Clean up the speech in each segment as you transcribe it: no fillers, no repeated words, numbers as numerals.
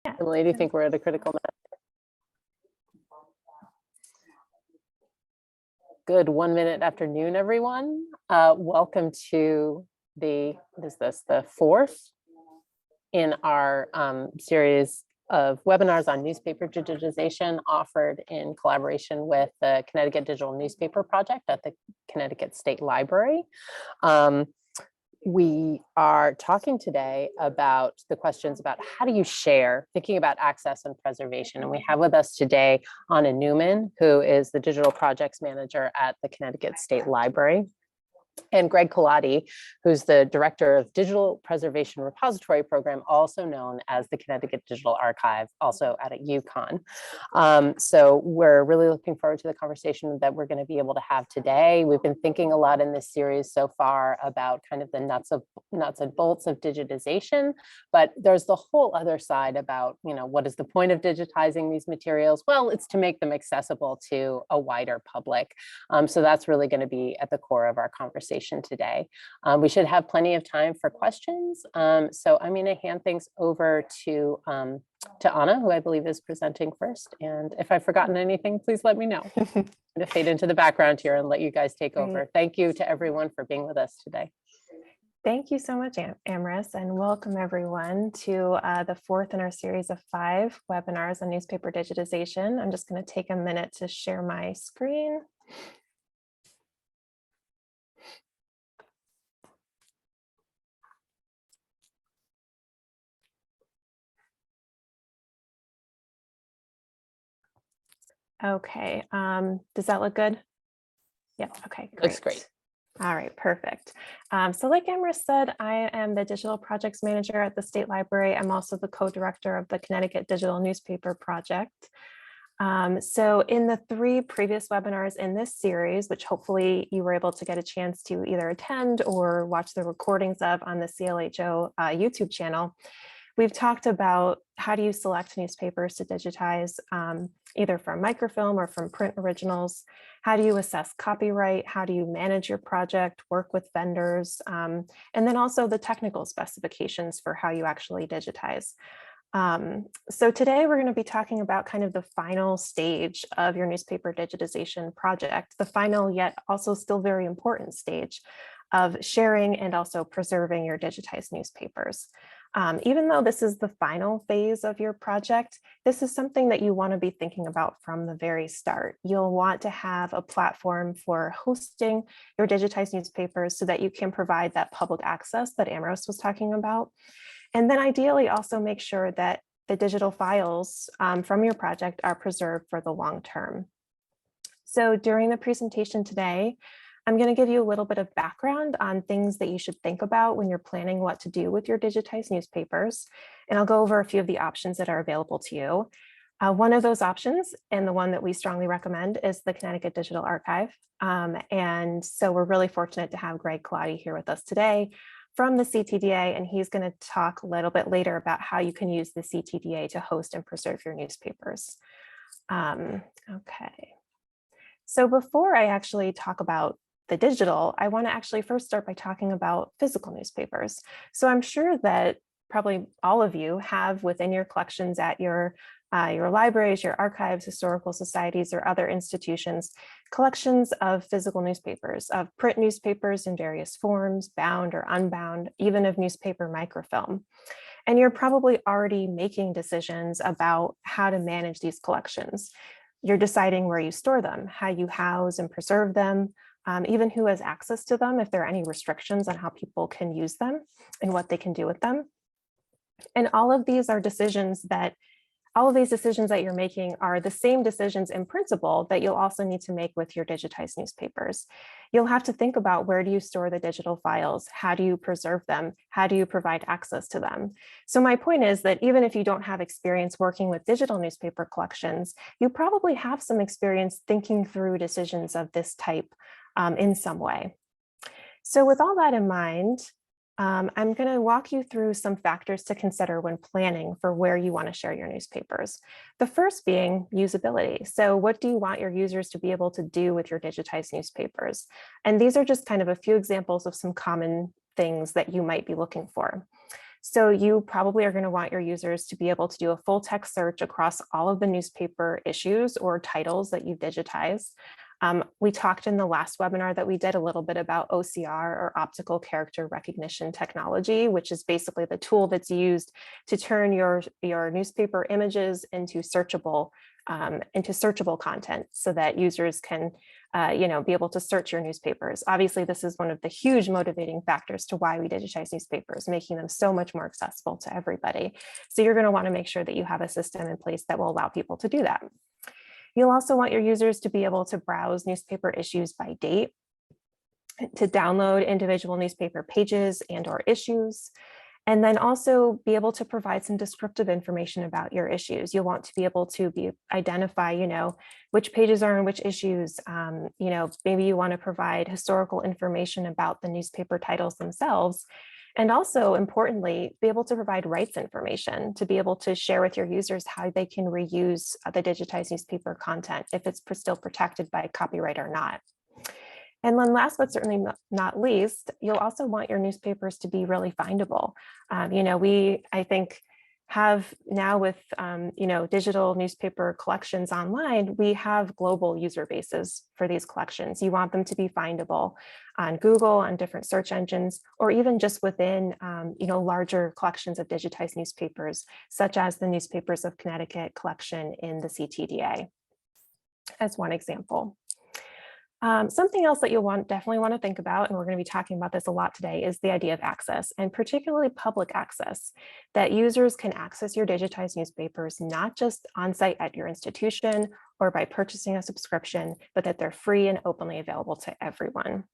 Emily, do you think we're at a critical mass? Good 1 minute after noon, everyone. Welcome to the fourth in our series of webinars on newspaper digitization offered in collaboration with the Connecticut Digital Newspaper Project at the Connecticut State Library. We are talking today about the questions about how do you share, thinking about access and preservation. And we have with us today Anna Newman, who is the Digital Projects Manager at the Connecticut State Library, and Greg Colati, who's the Director of Digital Preservation Repository Program, also known as the Connecticut Digital Archive, also at UConn. So we're really looking forward to the conversation that we're going to be able to have today. We've been thinking a lot in this series so far about kind of the nuts and bolts of digitization, but there's the whole other side about, what is the point of digitizing these materials? Well, it's to make them accessible to a wider public. So that's really going to be at the core of our conversation today. We should have plenty of time for questions. So I'm going to hand things over to Anna, who I believe is presenting first. And if I've forgotten anything, please let me know. I'm going to fade into the background here and let you guys take over. Thank you to everyone for being with us today. Thank you so much, Amris, and welcome everyone to the fourth in our series of 5 webinars on newspaper digitization. I'm just going to take a minute to share my screen. Okay, does that look good? Yeah, okay, great. Looks great. All right, perfect. So like Amris said, I am the Digital Projects Manager at the State Library. I'm also the co-director of the Connecticut Digital Newspaper Project. So in the 3 previous webinars in this series, which hopefully you were able to get a chance to either attend or watch the recordings of on the CLHO YouTube channel, we've talked about how do you select newspapers to digitize, either from microfilm or from print originals. How do you assess copyright? How do you manage your project, work with vendors, and then also the technical specifications for how you actually digitize. So today we're going to be talking about kind of the final stage of your newspaper digitization project, the final yet also still very important stage of sharing and also preserving your digitized newspapers. Even though this is the final phase of your project, this is something that you want to be thinking about from the very start. You'll want to have a platform for hosting your digitized newspapers so that you can provide that public access that Amros was talking about. And then ideally also make sure that the digital files from your project are preserved for the long term. So during the presentation today, I'm going to give you a little bit of background on things that you should think about when you're planning what to do with your digitized newspapers. And I'll go over a few of the options that are available to you. One of those options, and the one that we strongly recommend, is the Connecticut Digital Archive. And so we're really fortunate to have Greg Colati here with us today from the CTDA, and he's going to talk a little bit later about how you can use the CTDA to host and preserve your newspapers. Okay. So before I actually talk about the digital, I want to actually first start by talking about physical newspapers. So I'm sure that probably all of you have within your collections at your libraries, your archives, historical societies, or other institutions, collections of physical newspapers, of print newspapers in various forms, bound or unbound, even of newspaper microfilm. And you're probably already making decisions about how to manage these collections. You're deciding where you store them, how you house and preserve them, even who has access to them, if there are any restrictions on how people can use them and what they can do with them. And all of these decisions that you're making are the same decisions in principle that you'll also need to make with your digitized newspapers. You'll have to think about, where do you store the digital files? How do you preserve them? How do you provide access to them? So my point is that even if you don't have experience working with digital newspaper collections, you probably have some experience thinking through decisions of this type in some way. So with all that in mind, I'm going to walk you through some factors to consider when planning for where you want to share your newspapers. The first being usability. So what do you want your users to be able to do with your digitized newspapers? And these are just kind of a few examples of some common things that you might be looking for. So you probably are going to want your users to be able to do a full text search across all of the newspaper issues or titles that you've digitized. We talked in the last webinar that we did a little bit about OCR, or optical character recognition technology, which is basically the tool that's used to turn your newspaper images into searchable content so that users can be able to search your newspapers. Obviously, this is one of the huge motivating factors to why we digitize newspapers, making them so much more accessible to everybody. So you're going to want to make sure that you have a system in place that will allow people to do that. You'll also want your users to be able to browse newspaper issues by date, to download individual newspaper pages and/or issues, and then also be able to provide some descriptive information about your issues. You'll want to be able to identify, which pages are in which issues. Maybe you want to provide historical information about the newspaper titles themselves. And also, importantly, be able to provide rights information to be able to share with your users how they can reuse the digitized newspaper content if it's still protected by copyright or not. And then last but certainly not least, you'll also want your newspapers to be really findable. We, I think, have now with digital newspaper collections online, we have global user bases for these collections. You want them to be findable on Google, on different search engines, or even just within larger collections of digitized newspapers, such as the Newspapers of Connecticut collection in the CTDA, as one example. Something else that you'll definitely want to think about, and we're going to be talking about this a lot today, is the idea of access, and particularly public access, that users can access your digitized newspapers, not just on site at your institution or by purchasing a subscription, but that they're free and openly available to everyone.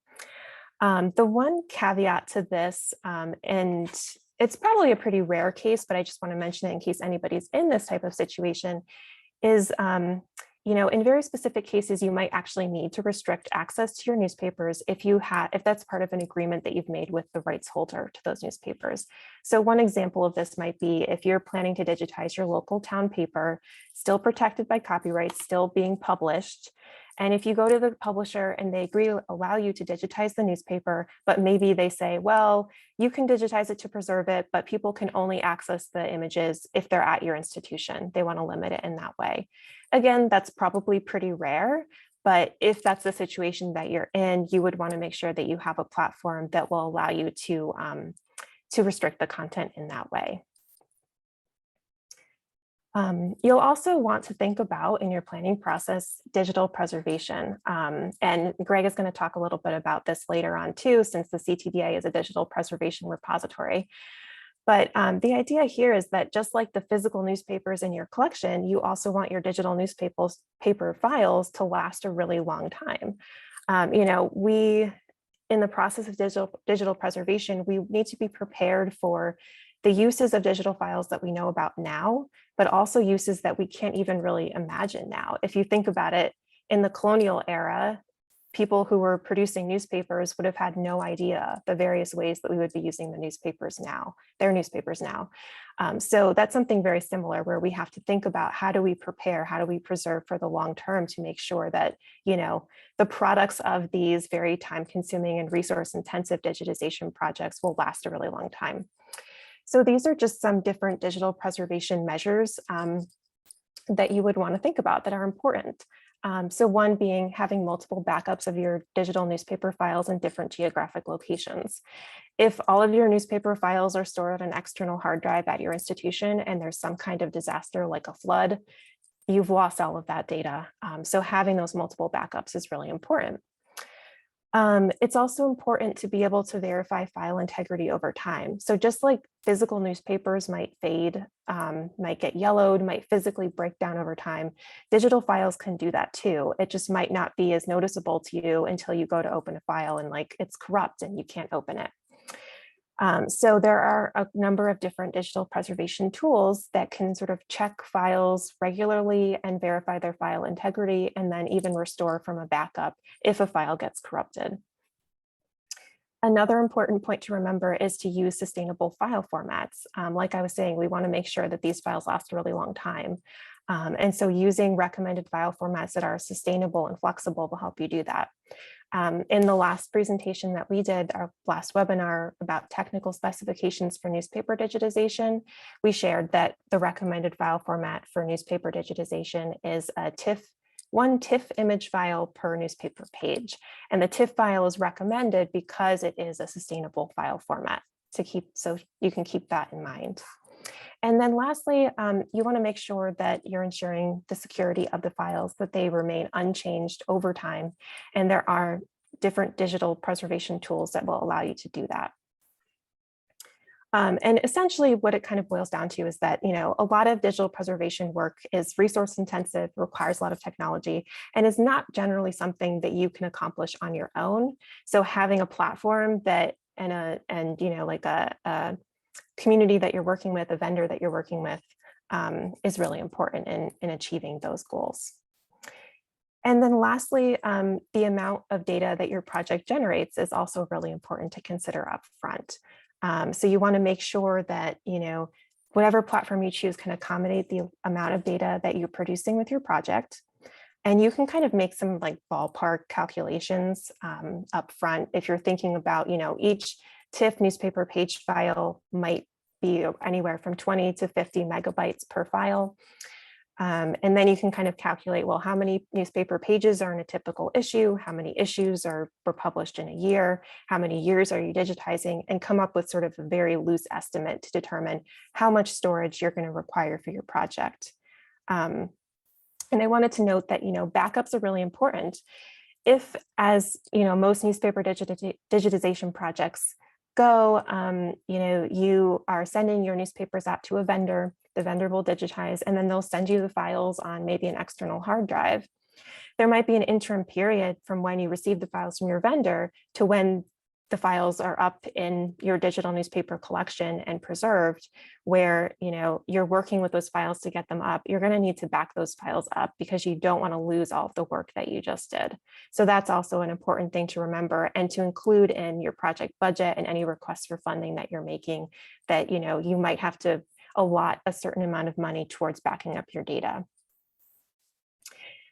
The one caveat to this, and it's probably a pretty rare case, but I just want to mention it in case anybody's in this type of situation, is in very specific cases, you might actually need to restrict access to your newspapers if that's part of an agreement that you've made with the rights holder to those newspapers. So one example of this might be if you're planning to digitize your local town paper, still protected by copyright, still being published. And if you go to the publisher and they agree to allow you to digitize the newspaper, but maybe they say, well, you can digitize it to preserve it, but people can only access the images if they're at your institution. They want to limit it in that way. Again, that's probably pretty rare, but if that's the situation that you're in, you would want to make sure that you have a platform that will allow you to restrict the content in that way. You'll also want to think about, in your planning process, digital preservation. And Greg is going to talk a little bit about this later on too, since the CTDA is a digital preservation repository. But the idea here is that just like the physical newspapers in your collection, you also want your digital newspaper files to last a really long time. In the process of digital preservation, we need to be prepared for the uses of digital files that we know about now, but also uses that we can't even really imagine now. If you think about it, in the colonial era, people who were producing newspapers would have had no idea the various ways that we would be using their newspapers now. So that's something very similar, where we have to think about how do we prepare, how do we preserve for the long term to make sure that, the products of these very time-consuming and resource-intensive digitization projects will last a really long time. So these are just some different digital preservation measures that you would want to think about that are important. So one being having multiple backups of your digital newspaper files in different geographic locations. If all of your newspaper files are stored on an external hard drive at your institution and there's some kind of disaster like a flood, you've lost all of that data. So having those multiple backups is really important. It's also important to be able to verify file integrity over time. So just like physical newspapers might fade, might get yellowed, might physically break down over time, digital files can do that too. It just might not be as noticeable to you until you go to open a file and it's corrupt and you can't open it. So there are a number of different digital preservation tools that can sort of check files regularly and verify their file integrity, and then even restore from a backup if a file gets corrupted. Another important point to remember is to use sustainable file formats. Like I was saying, we want to make sure that these files last a really long time. And so using recommended file formats that are sustainable and flexible will help you do that. In the last presentation that we did, our last webinar about technical specifications for newspaper digitization, we shared that the recommended file format for newspaper digitization is a one TIFF image file per newspaper page. And the TIFF file is recommended because it is a sustainable file format so you can keep that in mind. And then lastly, you want to make sure that you're ensuring the security of the files, that they remain unchanged over time. And there are different digital preservation tools that will allow you to do that. And essentially what it kind of boils down to is that, a lot of digital preservation work is resource intensive, requires a lot of technology, and is not generally something that you can accomplish on your own. So having a platform that like a community that you're working with, a vendor that you're working with, is really important in achieving those goals. And then lastly, the amount of data that your project generates is also really important to consider up front. So you want to make sure that, whatever platform you choose can accommodate the amount of data that you're producing with your project. And you can kind of make some like ballpark calculations up front. If you're thinking about, each TIFF newspaper page file might be anywhere from 20 to 50 megabytes per file. And then you can kind of calculate, well, how many newspaper pages are in a typical issue? How many issues were published in a year? How many years are you digitizing? And come up with sort of a very loose estimate to determine how much storage you're going to require for your project. And I wanted to note that, backups are really important. If, as most newspaper digitization projects go, you are sending your newspapers out to a vendor, the vendor will digitize, and then they'll send you the files on maybe an external hard drive. There might be an interim period from when you receive the files from your vendor to when the files are up in your digital newspaper collection and preserved, where you're working with those files to get them up. You're going to need to back those files up because you don't want to lose all of the work that you just did. So that's also an important thing to remember and to include in your project budget and any requests for funding that you're making, that you might have to allot a certain amount of money towards backing up your data.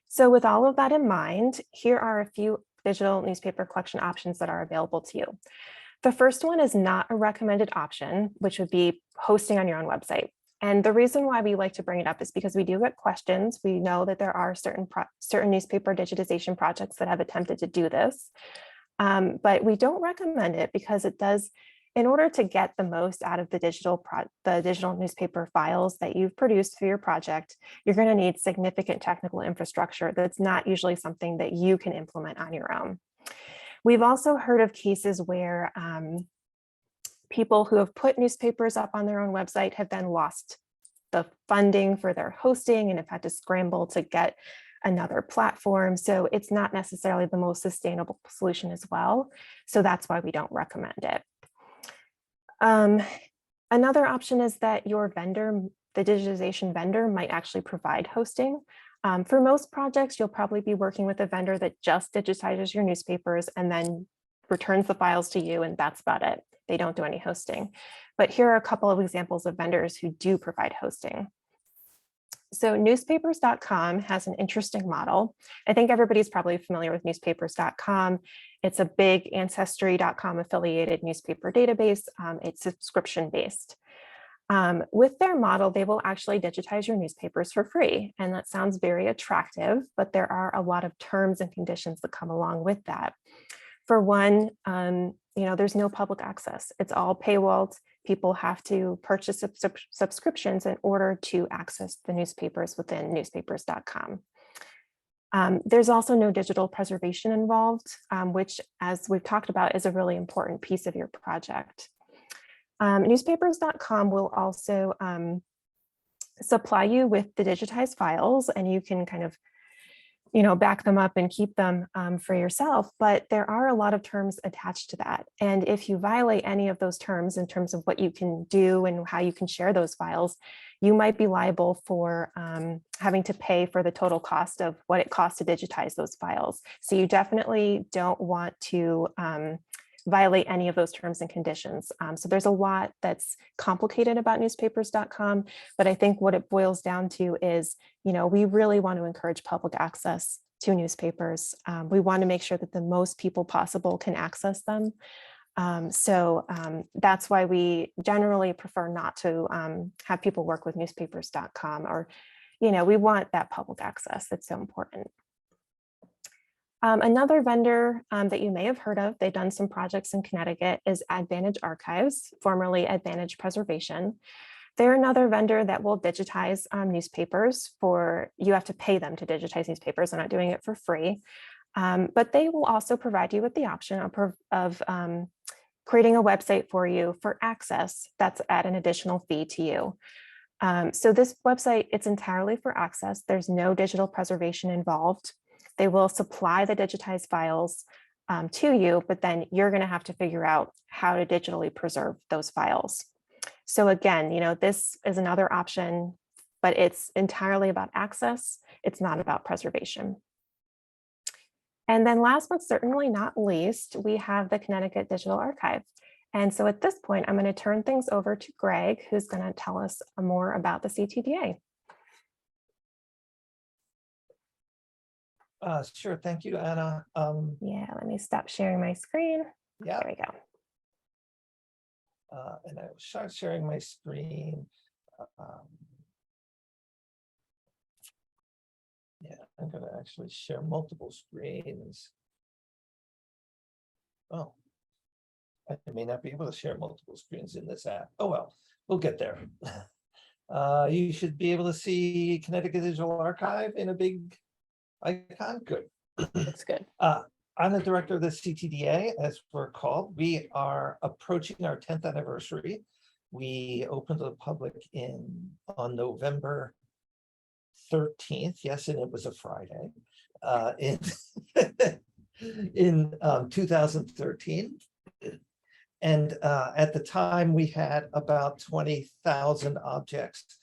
So with all of that in mind, here are a few digital newspaper collection options that are available to you. The first one is not a recommended option, which would be hosting on your own website. And the reason why we like to bring it up is because we do get questions. We know that there are certain newspaper digitization projects that have attempted to do this, but we don't recommend it because it does, in order to get the most out of the digital newspaper files that you've produced for your project, you're going to need significant technical infrastructure that's not usually something that you can implement on your own. We've also heard of cases where people who have put newspapers up on their own website have then lost the funding for their hosting and have had to scramble to get another platform. So it's not necessarily the most sustainable solution as well. So that's why we don't recommend it. Another option is that your vendor, the digitization vendor, might actually provide hosting. For most projects, you'll probably be working with a vendor that just digitizes your newspapers and then returns the files to you, and that's about it. They don't do any hosting. But here are a couple of examples of vendors who do provide hosting. So newspapers.com has an interesting model. I think everybody's probably familiar with newspapers.com. It's a big ancestry.com affiliated newspaper database. It's subscription based. With their model, they will actually digitize your newspapers for free. And that sounds very attractive, but there are a lot of terms and conditions that come along with that. For one, there's no public access. It's all paywalled. People have to purchase subscriptions in order to access the newspapers within newspapers.com. There's also no digital preservation involved, which, as we've talked about, is a really important piece of your project. Newspapers.com will also supply you with the digitized files, and you can kind of back them up and keep them for yourself, but there are a lot of terms attached to that. And if you violate any of those terms in terms of what you can do and how you can share those files, you might be liable for having to pay for the total cost of what it costs to digitize those files. So you definitely don't want to violate any of those terms and conditions. So there's a lot that's complicated about newspapers.com, but I think what it boils down to is, we really want to encourage public access to newspapers. We want to make sure that the most people possible can access them. That's why we generally prefer not to have people work with newspapers.com, or, we want that public access. It's so important. Another vendor that you may have heard of, they've done some projects in Connecticut, is Advantage Archives, formerly Advantage Preservation. They're another vendor that will digitize newspapers. You have to pay them to digitize newspapers. They're not doing it for free. But they will also provide you with the option of creating a website for you for access that's at an additional fee to you. So this website, it's entirely for access. There's no digital preservation involved. They will supply the digitized files to you, but then you're going to have to figure out how to digitally preserve those files. So again, this is another option, but it's entirely about access. It's not about preservation. And then last but certainly not least, we have the Connecticut Digital Archive. And so at this point, I'm going to turn things over to Greg, who's going to tell us more about the CTDA. Sure. Thank you, Anna. Yeah, let me stop sharing my screen. Yeah. There we go. And I will start sharing my screen. Yeah, I'm going to actually share multiple screens. Oh, I may not be able to share multiple screens in this app. Oh, well, we'll get there. You should be able to see Connecticut Digital Archive in a big icon. Good. Looks good. I'm the director of the CTDA, as we're called. We are approaching our 10th anniversary. We opened to the public on November 13th. Yes, and it was a Friday in 2013. And at the time, we had about 20,000 objects.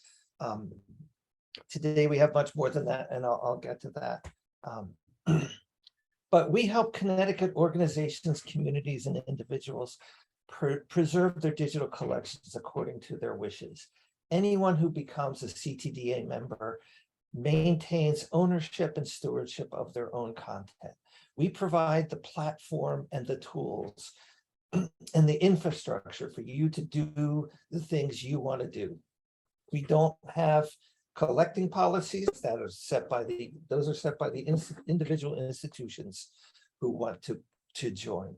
Today, we have much more than that, and I'll get to that. But we help Connecticut organizations, communities, and individuals preserve their digital collections according to their wishes. Anyone who becomes a CTDA member maintains ownership and stewardship of their own content. We provide the platform and the tools and the infrastructure for you to do the things you want to do. We don't have collecting policies that are set by the individual institutions who want to join.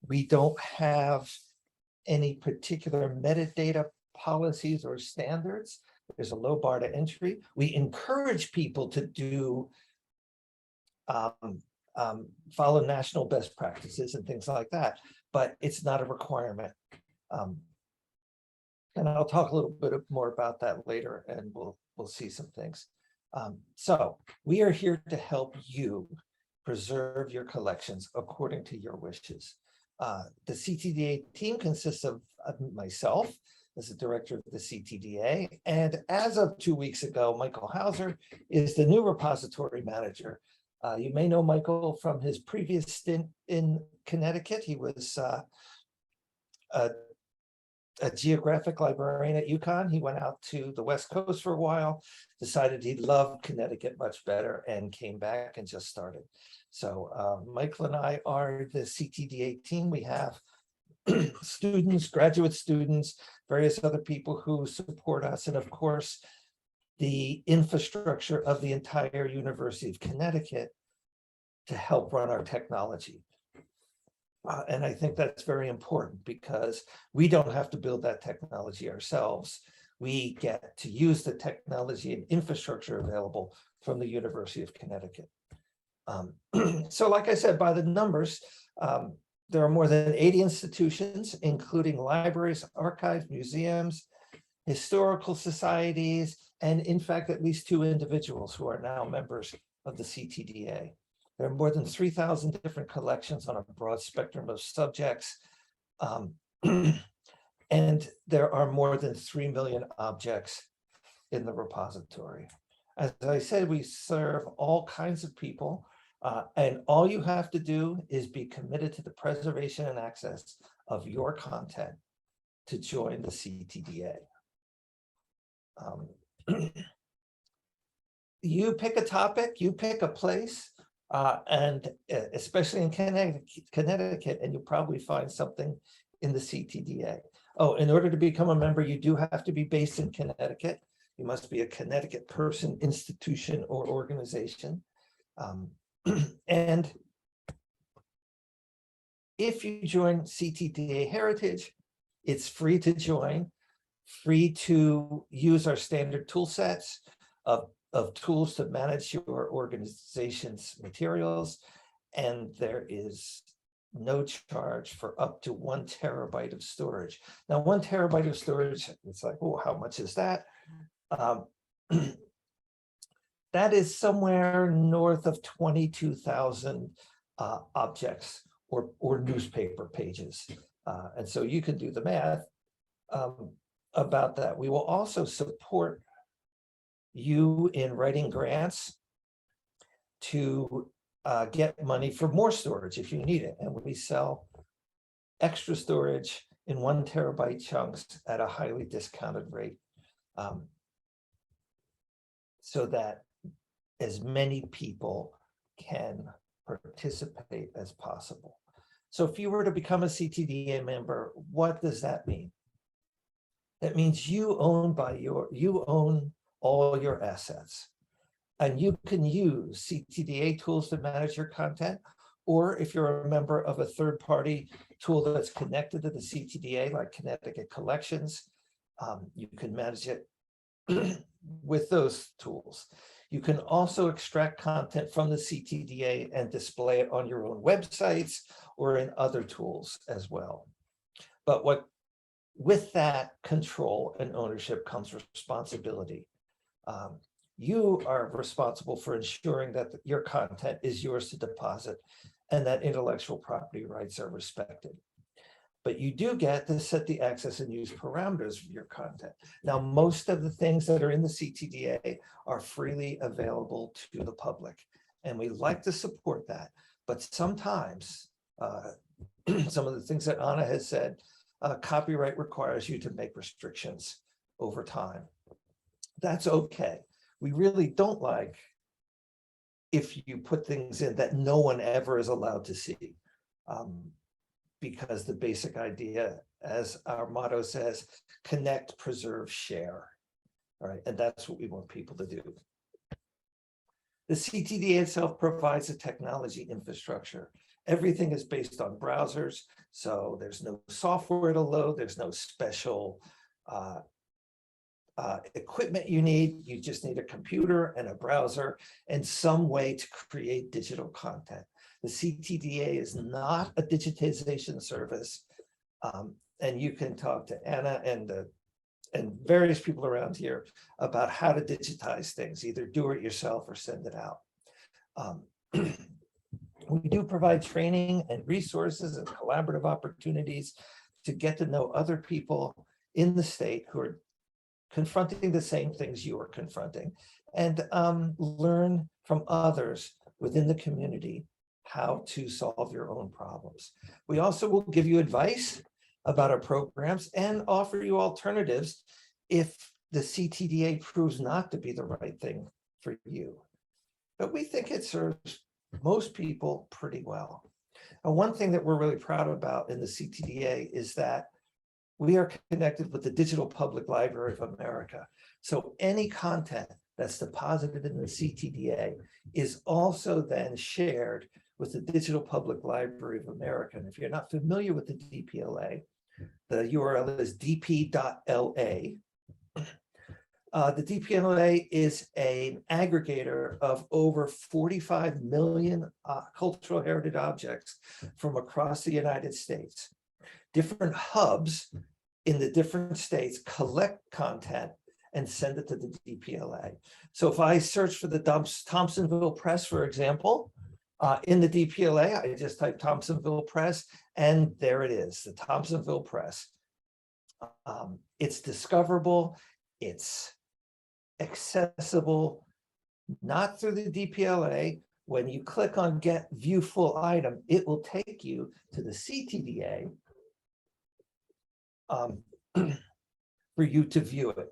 We don't have any particular metadata policies or standards. There's a low bar to entry. We encourage people to do follow national best practices and things like that, but it's not a requirement. And I'll talk a little bit more about that later, and we'll see some things. So we are here to help you preserve your collections according to your wishes. The CTDA team consists of myself as the director of the CTDA, and as of 2 weeks ago, Michael Hauser is the new repository manager. You may know Michael from his previous stint in Connecticut. He was a geographic librarian at UConn. He went out to the West Coast for a while, decided he loved Connecticut much better, and came back and just started. So Michael and I are the CTDA team. We have students, graduate students, various other people who support us, and of course, the infrastructure of the entire University of Connecticut to help run our technology. And I think that's very important because we don't have to build that technology ourselves. We get to use the technology and infrastructure available from the University of Connecticut. So like I said, by the numbers, there are more than 80 institutions, including libraries, archives, museums, historical societies, and in fact, at least 2 individuals who are now members of the CTDA. There are more than 3,000 different collections on a broad spectrum of subjects. And there are more than 3 million objects in the repository. As I said, we serve all kinds of people, and all you have to do is be committed to the preservation and access of your content to join the CTDA. you pick a topic, you pick a place, and especially in Connecticut, and you'll probably find something in the CTDA. Oh, in order to become a member, you do have to be based in Connecticut. You must be a Connecticut person, institution, or organization. And if you join CTDA Heritage, it's free to join, free to use our standard tool sets of tools to manage your organization's materials. And there is no charge for up to 1 terabyte of storage. Now, 1 terabyte of storage, it's like, oh, how much is that? That is somewhere north of 22,000 objects or newspaper pages. And so you can do the math about that. We will also support you in writing grants to get money for more storage if you need it. And we sell extra storage in 1 terabyte chunks at a highly discounted rate, so that as many people can participate as possible. So if you were to become a CTDA member, what does that mean? That means you own all your assets, and you can use CTDA tools to manage your content, or if you're a member of a third-party tool that's connected to the CTDA, like Connecticut Collections, you can manage it with those tools. You can also extract content from the CTDA and display it on your own websites or in other tools as well. But with that control and ownership comes responsibility. You are responsible for ensuring that your content is yours to deposit and that intellectual property rights are respected. But you do get to set the access and use parameters for your content. Now, most of the things that are in the CTDA are freely available to the public, and we like to support that. But sometimes, some of the things that Anna has said, copyright requires you to make restrictions over time. That's okay. We really don't like if you put things in that no one ever is allowed to see. Because the basic idea, as our motto says, connect, preserve, share. All right, and that's what we want people to do. The CTDA itself provides a technology infrastructure. Everything is based on browsers, so there's no software to load, there's no special equipment you need. You just need a computer and a browser and some way to create digital content. The CTDA is not a digitization service, and you can talk to Anna and various people around here about how to digitize things, either do it yourself or send it out. We do provide training and resources and collaborative opportunities to get to know other people in the state who are confronting the same things you are confronting, and learn from others within the community how to solve your own problems. We also will give you advice about our programs and offer you alternatives if the CTDA proves not to be the right thing for you. But we think it serves most people pretty well. And one thing that we're really proud about in the CTDA is that we are connected with the Digital Public Library of America. So any content that's deposited in the CTDA is also then shared with the Digital Public Library of America. And if you're not familiar with the DPLA, the URL is dp.la. The DPLA is an aggregator of over 45 million cultural heritage objects from across the United States. Different hubs in the different states collect content and send it to the DPLA. So if I search for the Thompsonville Press, for example, in the DPLA, I just type Thompsonville Press, and there it is, the Thompsonville Press. It's discoverable, it's accessible, not through the DPLA. When you click on Get View Full Item, it will take you to the CTDA for you to view it.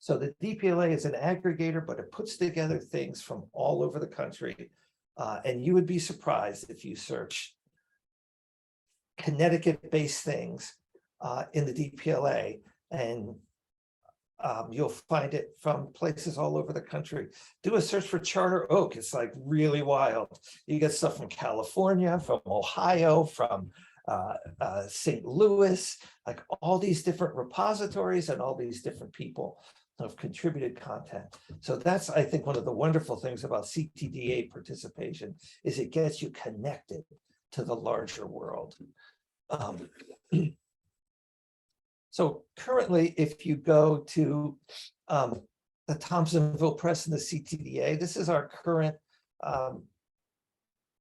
So the DPLA is an aggregator, but it puts together things from all over the country. And you would be surprised if you search Connecticut-based things in the DPLA, and you'll find it from places all over the country. Do a search for Charter Oak. It's like really wild. You get stuff from California, from Ohio, from St. Louis, like all these different repositories and all these different people have contributed content. So that's, I think, one of the wonderful things about CTDA participation is it gets you connected to the larger world. So currently, if you go to the Thompsonville Press and the CTDA, this is our current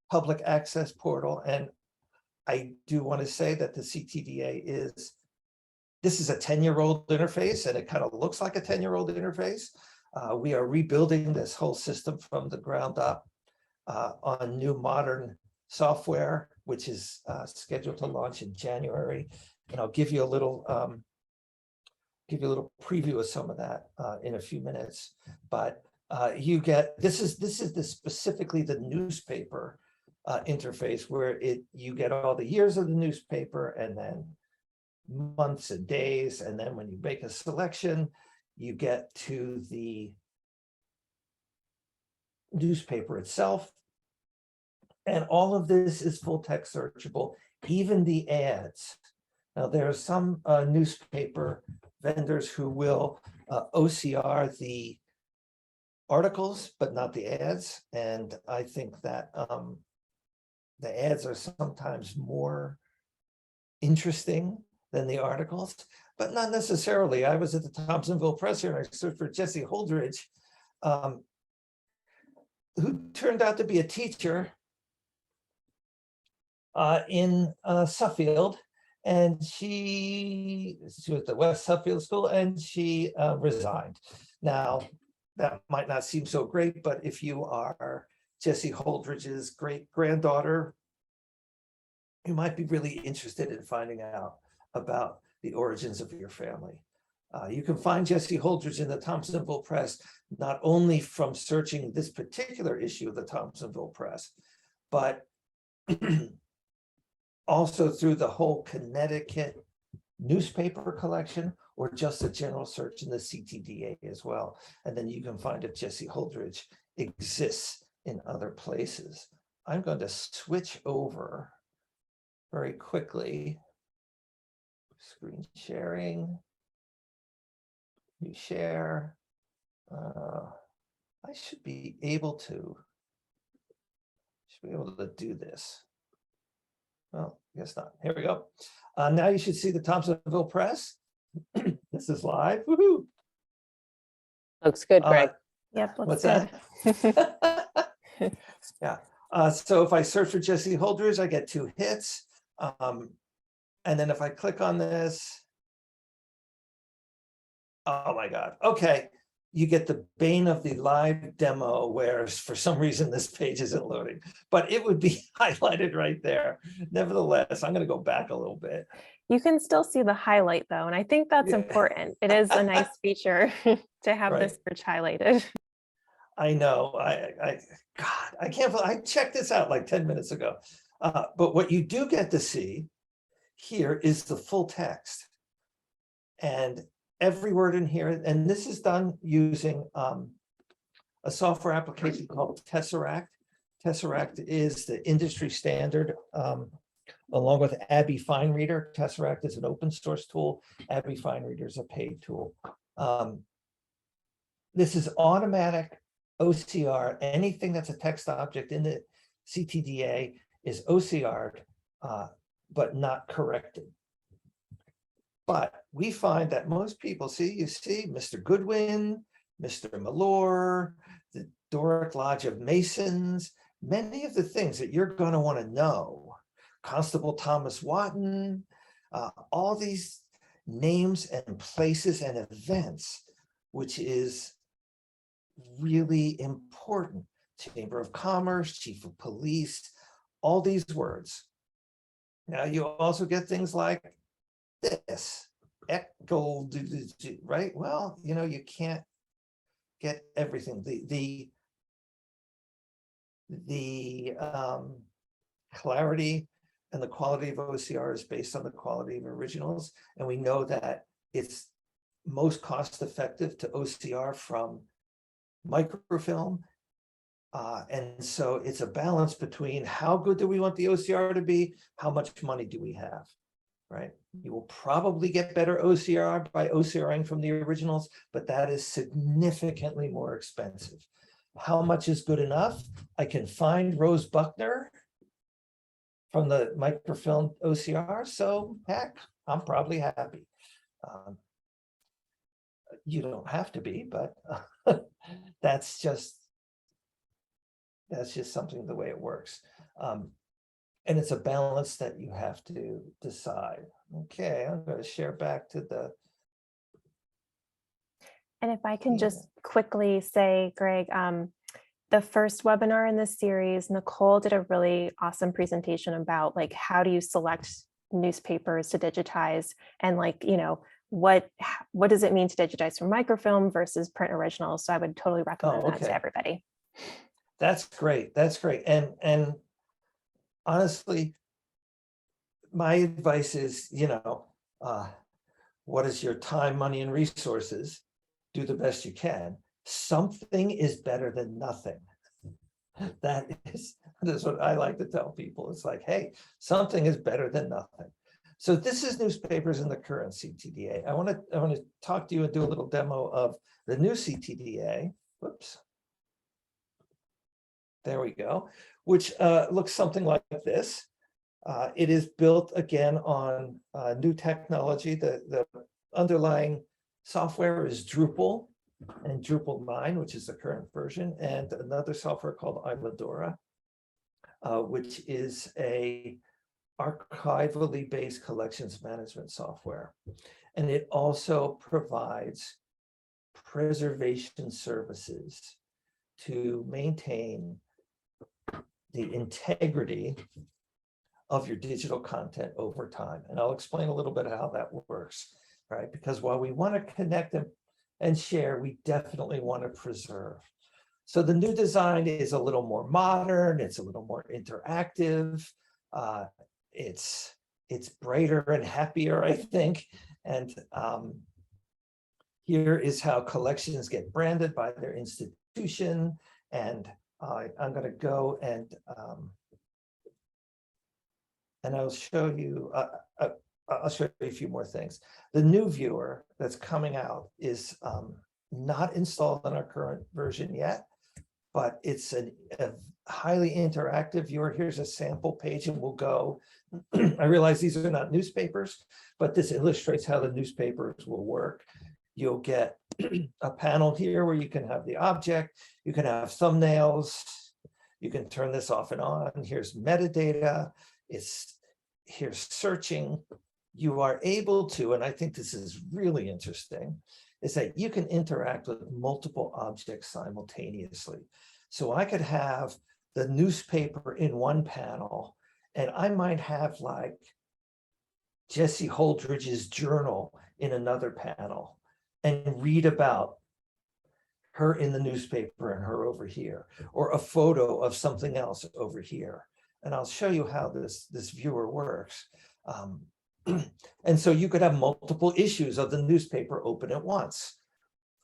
public access portal. And I do want to say that the CTDA this is a 10-year-old interface, and it kind of looks like a 10-year-old interface. We are rebuilding this whole system from the ground up on new modern software, which is scheduled to launch in January. And I'll give you a little preview of some of that in a few minutes. But you get this is specifically the newspaper interface, where you get all the years of the newspaper, and then months and days, and then when you make a selection, you get to the newspaper itself. And all of this is full text searchable, even the ads. Now, there are some newspaper vendors who will OCR the articles, but not the ads. And I think that the ads are sometimes more interesting than the articles, but not necessarily. I was at the Thompsonville Press here, and I searched for Jesse Holdridge, who turned out to be a teacher in Suffield, and she was at the West Suffield School, and she resigned. Now, that might not seem so great, but if you are Jesse Holdridge's great-granddaughter, you might be really interested in finding out about the origins of your family. You can find Jesse Holdridge in the Thompsonville Press, not only from searching this particular issue of the Thompsonville Press, but also through the whole Connecticut newspaper collection, or just a general search in the CTDA as well. And then you can find if Jesse Holdridge exists in other places. I'm going to switch over very quickly. Screen sharing, you share. I should be able to do this. Well, I guess not. Here we go. Now you should see the Thompsonville Press. This is live. Woohoo! Looks good, Greg. Yep, looks What's good. that? Yeah. So if I search for Jesse Holdridge, I get 2 hits. And then if I click on this, oh my God. Okay. You get the bane of the live demo, where for some reason this page isn't loading, but it would be highlighted right there. Nevertheless, I'm going to go back a little bit. You can still see the highlight though, and I think that's important. It is a nice feature to have this search highlighted. I know. God, I can't. I checked this out like 10 minutes ago. But what you do get to see here is the full text, and every word in here. And this is done using a software application called Tesseract. Tesseract is the industry standard, along with Abby Fine Reader. Tesseract is an open source tool. Abby Fine Reader is a paid tool. This is automatic OCR. Anything that's a text object in the CTDA is OCR'd, but not corrected. But we find that most people you see Mr. Goodwin, Mr. Malore, the Doric Lodge of Masons, many of the things that you're going to want to know, Constable Thomas Watton, all these names and places and events, which is really important. Chamber of Commerce, Chief of Police, all these words. Now you also get things like this. echo, right? Well, you know, you can't get everything. The clarity and the quality of OCR is based on the quality of originals, and we know that it's most cost effective to OCR from microfilm. And so it's a balance between how good do we want the OCR to be, how much money do we have, right? You will probably get better OCR by OCRing from the originals, but that is significantly more expensive. How much is good enough? I can find Rose Buckner from the microfilm OCR, so heck, I'm probably happy. You don't have to be, but that's just something the way it works. And it's a balance that you have to decide. Okay, I'm going to share back to the. And if I can Yeah. just quickly say, Greg, the first webinar in this series, Nicole did a really awesome presentation about like, how do you select newspapers to digitize, and like, you know, what does it mean to digitize from microfilm versus print originals? So I would totally recommend that to everybody. That's great. That's great. And honestly, my advice is, you know, what is your time, money, and resources? Do the best you can. Something is better than nothing. That's what I like to tell people. It's like, hey, something is better than nothing. So this is newspapers in the current CTDA. I want to talk to you and do a little demo of the new CTDA. Whoops. There we go. Which looks something like this. It is built again on new technology. The underlying software is Drupal and Drupal 9, which is the current version, and another software called Iladora, which is a archivally based collections management software. And it also provides preservation services to maintain the integrity of your digital content over time. And I'll explain a little bit how that works, right? Because while we want to connect them and share, we definitely want to preserve. So the new design is a little more modern, it's a little more interactive, it's brighter and happier, I think. And here is how collections get branded by their institution. And I'm going to go and I'll show you. I'll show you a few more things. The new viewer that's coming out is not installed on our current version yet, but it's a highly interactive viewer. Here's a sample page, and we'll go. I realize these are not newspapers, but this illustrates how the newspapers will work. You'll get a panel here where you can have the object, you can have thumbnails, you can turn this off and on. Here's metadata, here's searching. You are able to, and I think this is really interesting, is that you can interact with multiple objects simultaneously. So I could have the newspaper in one panel, and I might have like Jesse Holdridge's journal in another panel and read about her in the newspaper and her over here, or a photo of something else over here. And I'll show you how this viewer works. And so you could have multiple issues of the newspaper open at once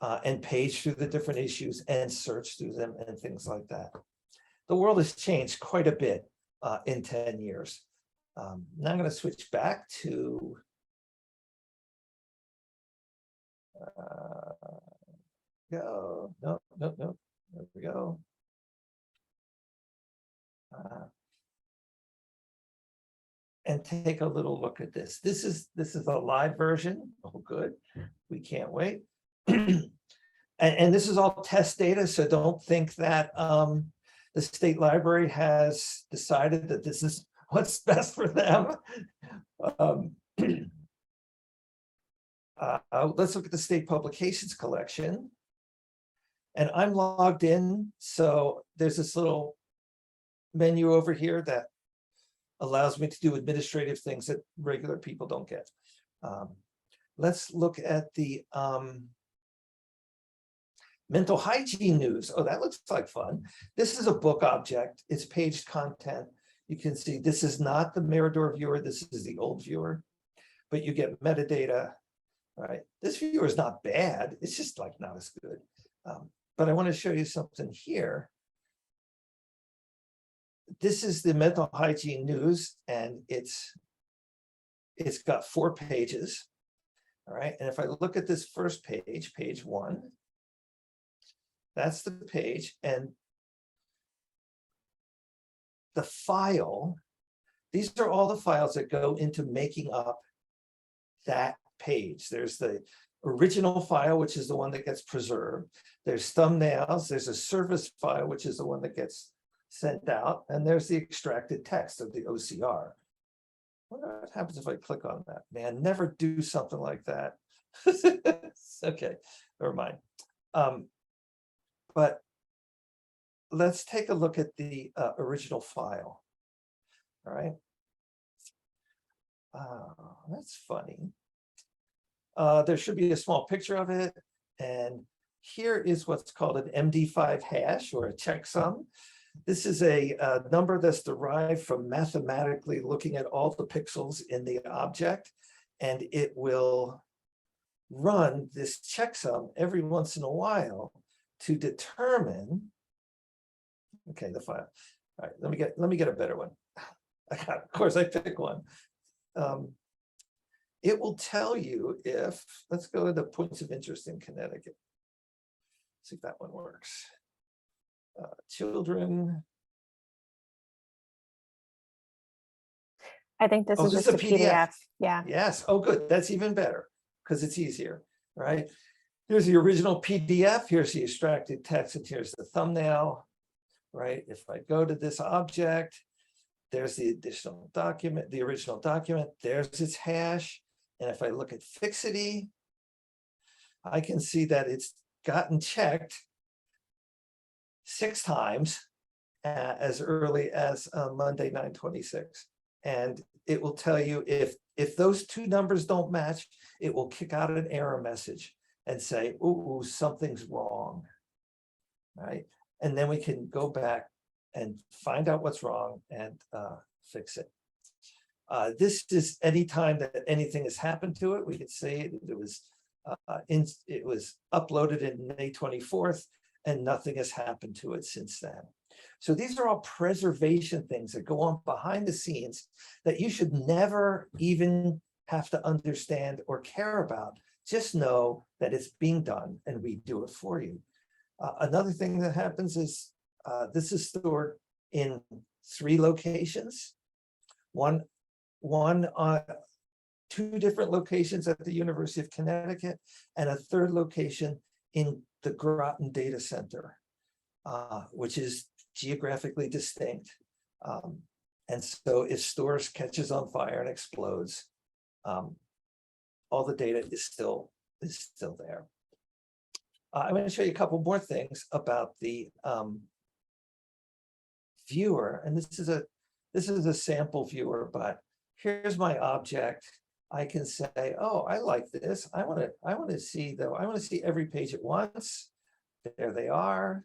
and page through the different issues and search through them and things like that. The world has changed quite a bit in 10 years. Now I'm going to switch back to no, there we go. And take a little look at this. This is a live version. Oh, good. We can't wait. And this is all test data, so don't think that the state library has decided that this is what's best for them. Let's look at the state publications collection. And I'm logged in, so there's this little menu over here that allows me to do administrative things that regular people don't get. let's look at the mental hygiene news. Oh, that looks like fun. This is a book object. It's paged content. You can see this is not the Mirador viewer. This is the old viewer, but you get metadata, right? This viewer is not bad. It's just like not as good. But I want to show you something here. This is the mental hygiene news, and it's got 4 pages. All right. And if I look at this first page, page 1, that's the page. And the file, these are all the files that go into making up that page. There's the original file, which is the one that gets preserved. There's thumbnails. There's a service file, which is the one that gets sent out. And there's the extracted text of the OCR. I wonder what happens if I click on that. Man, never do something like that. Okay, never mind. But let's take a look at the original file. All right. That's funny. There should be a small picture of it. And here is what's called an MD5 hash, or a checksum. This is a number that's derived from mathematically looking at all the pixels in the object, and it will run this checksum every once in a while to determine, okay, the file. All right, let me get a better one. Of course, I pick one. It will tell you if, let's go to the points of interest in Connecticut. See if that one works. Children. I think this is this just a PDF. Yeah. Yes. Oh, good. That's even better because it's easier, right? Here's the original PDF. Here's the extracted text, and here's the thumbnail, right? If I go to this object, there's the additional document, the original document. There's its hash. And if I look at fixity, I can see that it's gotten checked 6 times as early as Monday, 9/26. And it will tell you if those 2 numbers don't match, it will kick out an error message and say, ooh, something's wrong, right? And then we can go back and find out what's wrong and fix it. This is anytime that anything has happened to it. We could say it was uploaded in May 24th, and nothing has happened to it since then. So these are all preservation things that go on behind the scenes that you should never even have to understand or care about. Just know that it's being done and we do it for you. Another thing that happens is this is stored in 3 locations. One on 2 different locations at the University of Connecticut, and a 3rd location in the Groton Data Center, which is geographically distinct. And so if stores catches on fire and explodes, all the data is still there. I'm going to show you a couple more things about the viewer, and this is a sample viewer, but here's my object. I can say, oh, I like this. I want to see though. I want to see every page at once. There they are.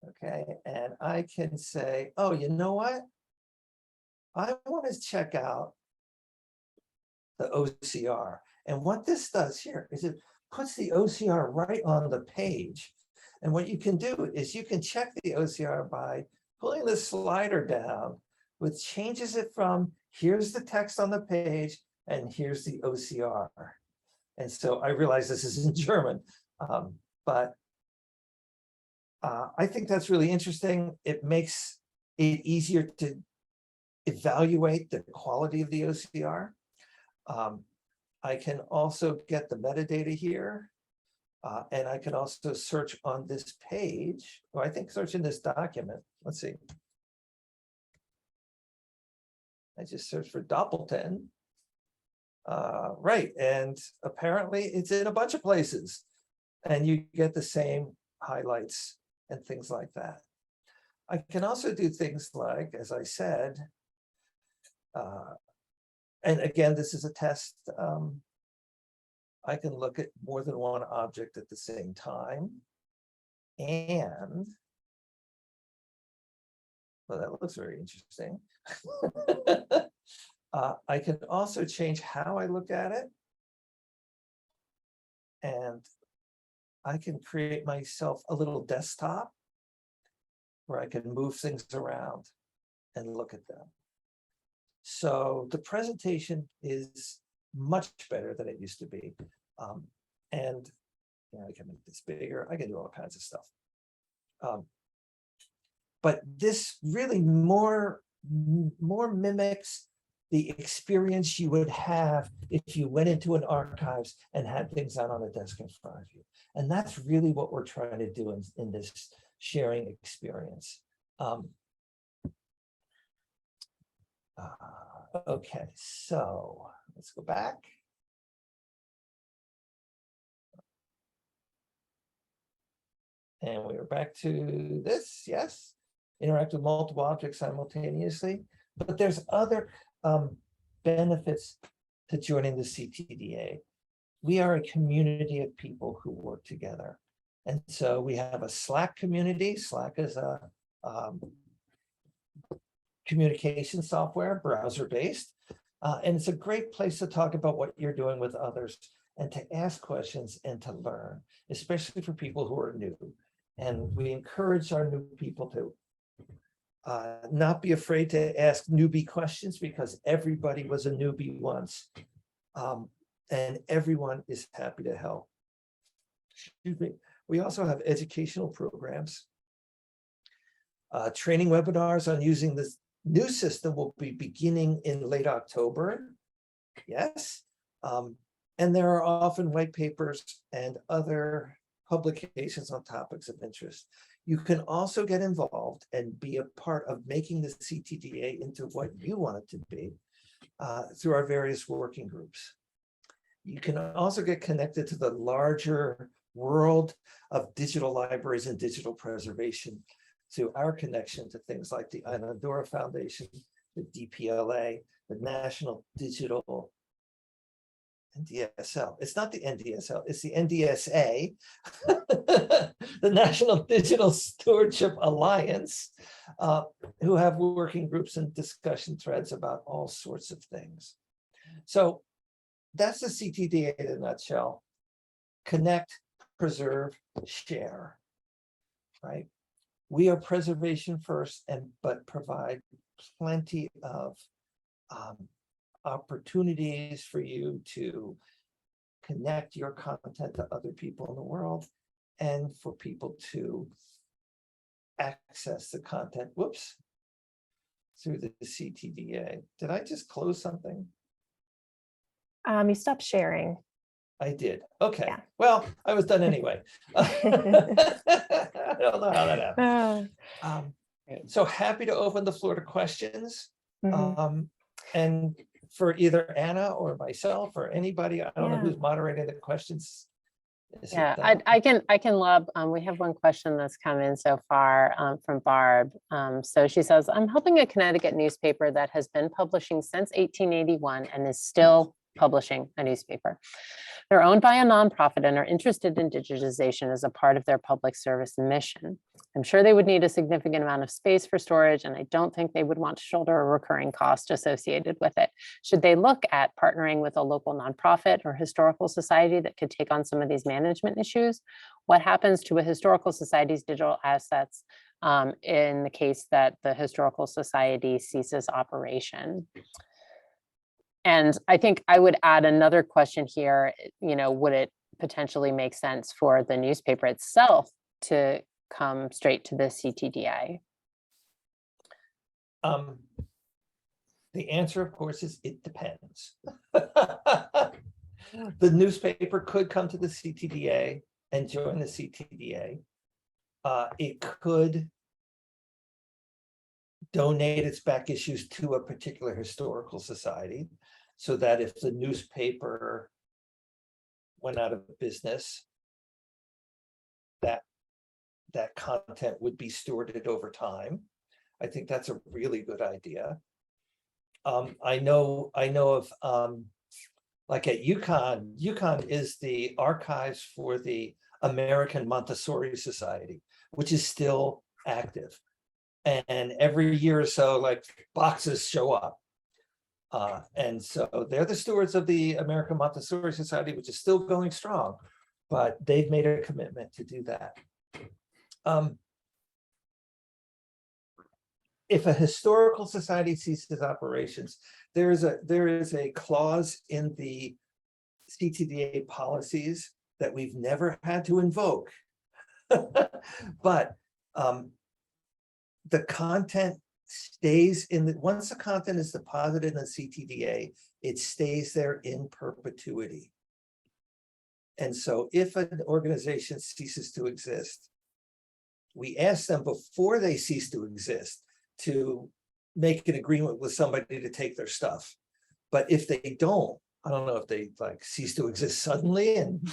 Okay, and I can say, oh, you know what? I want to check out the OCR. And what this does here is it puts the OCR right on the page. And what you can do is you can check the OCR by pulling the slider down, which changes it from here's the text on the page and here's the OCR. And so I realize this is in German, but I think that's really interesting. It makes it easier to evaluate the quality of the OCR. I can also get the metadata here, and I can also search on this page, or I think search in this document. Let's see. I just searched for Doppelten. Right, and apparently it's in a bunch of places, and you get the same highlights and things like that. I can also do things like, as I said, And again, this is a test. I can look at more than one object at the same time. And well, that looks very interesting. I can also change how I look at it. And I can create myself a little desktop where I can move things around and look at them. So the presentation is much better than it used to be. And you know, I can make this bigger. I can do all kinds of stuff. But this really more mimics the experience you would have if you went into an archives and had things out on a desk in front of you. And that's really what we're trying to do in this sharing experience. Okay, so let's go back. And we are back to this, yes. Interact with multiple objects simultaneously. But there's other benefits to joining the CTDA. We are a community of people who work together. And so we have a Slack community. Slack is a communication software, browser-based. And it's a great place to talk about what you're doing with others and to ask questions and to learn, especially for people who are new. And we encourage our new people to not be afraid to ask newbie questions, because everybody was a newbie once. And everyone is happy to help. Excuse me. We also have educational programs. Training webinars on using this new system will be beginning in late October. Yes. And there are often white papers and other publications on topics of interest. You can also get involved and be a part of making the CTDA into what you want it to be through our various working groups. You can also get connected to the larger world of digital libraries and digital preservation through our connection to things like the Inandura Foundation, the DPLA, the National Digital NDSL. It's not the NDSL, it's the NDSA, the National Digital Stewardship Alliance, who have working groups and discussion threads about all sorts of things. So that's the CTDA in a nutshell. Connect, preserve, share, right? We are preservation first, but provide plenty of opportunities for you to connect your content to other people in the world and for people to access the content, whoops, through the CTDA. Did I just close something? You stopped sharing. I did. Okay. Yeah. Well, I was done anyway. I don't know how that happened. So happy to open the floor to questions. And for either Anna or myself or anybody, I don't know who's moderating the questions. Yeah, I can lob. We have one question that's come in so far from Barb. So she says, I'm helping a Connecticut newspaper that has been publishing since 1881 and is still publishing a newspaper. They're owned by a nonprofit and are interested in digitization as a part of their public service mission. I'm sure they would need a significant amount of space for storage, and I don't think they would want to shoulder a recurring cost associated with it. Should they look at partnering with a local nonprofit or historical society that could take on some of these management issues? What happens to a historical society's digital assets in the case that the historical society ceases operation? And I think I would add another question here, would it potentially make sense for the newspaper itself to come straight to the CTDA? The answer, of course, is it depends. The newspaper could come to the CTDA and join the CTDA. It could donate its back issues to a particular historical society, so that if the newspaper went out of business, that content would be stewarded over time. I think that's a really good idea. I know of, like at UConn is the archives for the American Montessori Society, which is still active. And every year or so, like boxes show up. And so they're the stewards of the American Montessori Society, which is still going strong, but they've made a commitment to do that. If a historical society ceases operations, there is a clause in the CTDA policies that we've never had to invoke. But the content stays in the, once the content is deposited in the CTDA, it stays there in perpetuity. And so if an organization ceases to exist, we ask them before they cease to exist to make an agreement with somebody to take their stuff. But if they don't, I don't know if they like cease to exist suddenly, and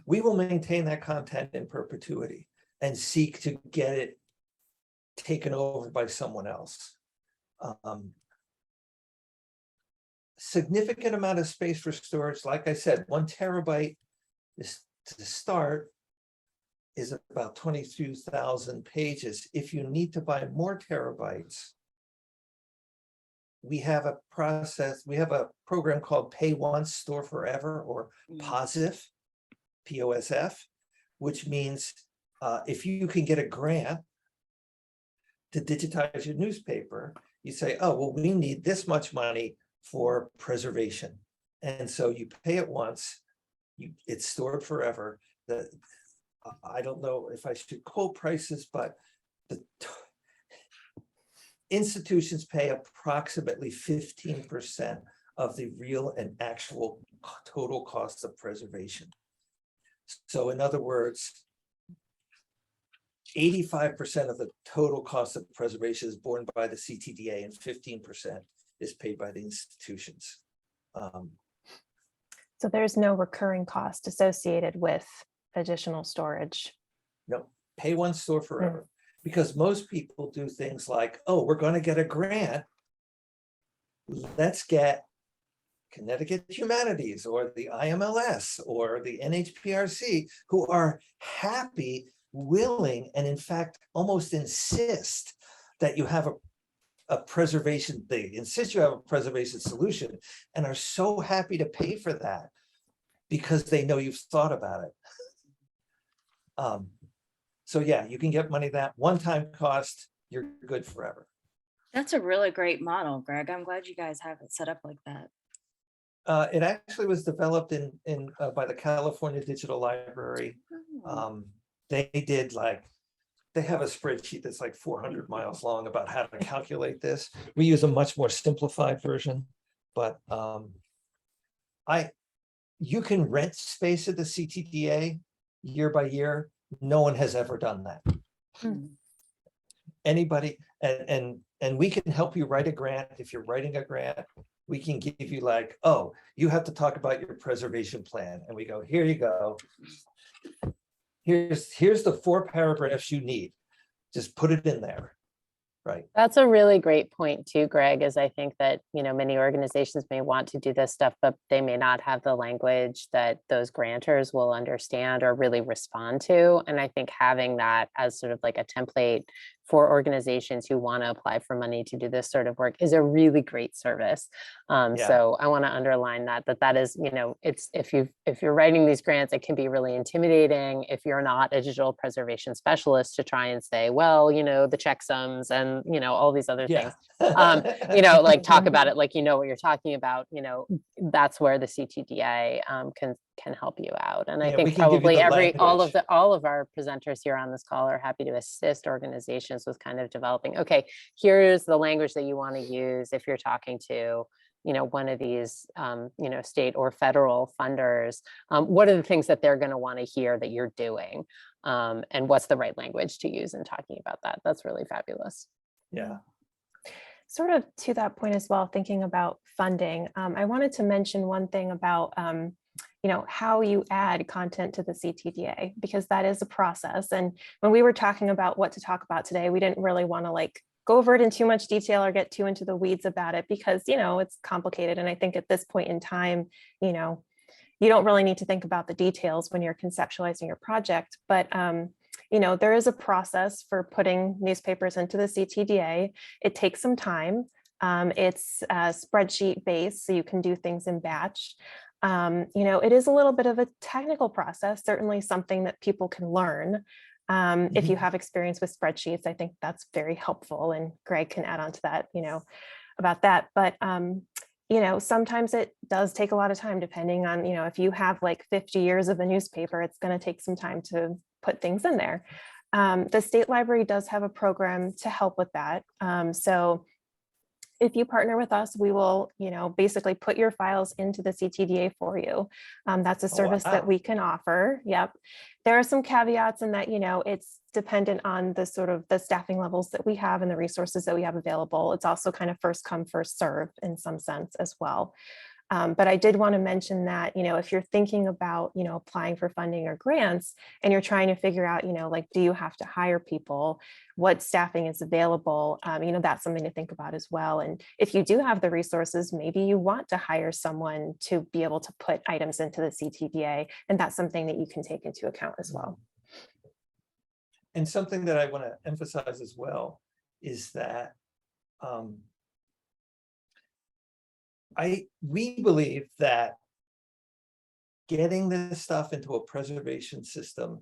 we will maintain that content in perpetuity and seek to get it taken over by someone else. Significant amount of space for storage. Like I said, 1 terabyte is to start is about 22,000 pages. If you need to buy more terabytes, we have a process, we have a program called Pay Once, Store Forever, or POSIF, POSF, which means if you can get a grant to digitize your newspaper, you say, oh, well, we need this much money for preservation. And so you pay it once, it's stored forever. I don't know if I should quote prices, but the institutions pay approximately 15% of the real and actual total cost of preservation. So in other words, 85% of the total cost of preservation is borne by the CTDA and 15% is paid by the institutions. So there's no recurring cost associated with additional storage. No, pay once, store forever. Because most people do things like, oh, we're going to get a grant. Let's get Connecticut Humanities or the IMLS or the NHPRC, who are happy, willing, and in fact, almost insist that you have a preservation, they insist you have a preservation solution and are so happy to pay for that because they know you've thought about it. So yeah, you can get money that one-time cost, you're good forever. That's a really great model, Greg. I'm glad you guys have it set up like that. It actually was developed by the California Digital Library. They did they have a spreadsheet that's like 400 miles long about how to calculate this. We use a much more simplified version, but you can rent space at the CTDA year by year. No one has ever done that. Anybody, and we can help you write a grant. If you're writing a grant, we can give you like, oh, you have to talk about your preservation plan. And we go, here you go. Here's the 4 paragraphs you need. Just put it in there. Right. That's a really great point too, Greg, is I think that, many organizations may want to do this stuff, but they may not have the language that those grantors will understand or really respond to. And I think having that as sort of like a template for organizations who want to apply for money to do this sort of work is a really great service. So I want to underline that is, it's if you're writing these grants, it can be really intimidating if you're not a digital preservation specialist to try and say, well, the checksums and all these other things, like talk about it like what you're talking about. That's where the CTDA can help you out. And I think probably all of our presenters here on this call are happy to assist organizations with kind of developing, okay, here's the language that you want to use if you're talking to one of these state or federal funders. What are the things that they're going to want to hear that you're doing, and what's the right language to use in talking about that? That's really fabulous. Yeah. Sort of to that point as well, thinking about funding, I wanted to mention one thing about how you add content to the CTDA, because that is a process. And when we were talking about what to talk about today, we didn't really want to go over it in too much detail or get too into the weeds about it because, it's complicated. And I think at this point in time, you don't really need to think about the details when you're conceptualizing your project. But, there is a process for putting newspapers into the CTDA. It takes some time. It's spreadsheet based, so you can do things in batch. It is a little bit of a technical process, certainly something that people can learn. If you have experience with spreadsheets, I think that's very helpful. And Greg can add on to that, about that. But, sometimes it does take a lot of time depending on, if you have like 50 years of a newspaper, it's going to take some time to put things in there. The state library does have a program to help with that. So if you partner with us, we will, basically put your files into the CTDA for you. That's a service that we can offer. Yep. There are some caveats in that, it's dependent on the sort of the staffing levels that we have and the resources that we have available. It's also kind of first come, first serve in some sense as well. But I did want to mention that, if you're thinking about, applying for funding or grants and you're trying to figure out, like, do you have to hire people? What staffing is available? That's something to think about as well. And if you do have the resources, maybe you want to hire someone to be able to put items into the CTDA. And that's something that you can take into account as well. And something that I want to emphasize as well is that we believe that getting this stuff into a preservation system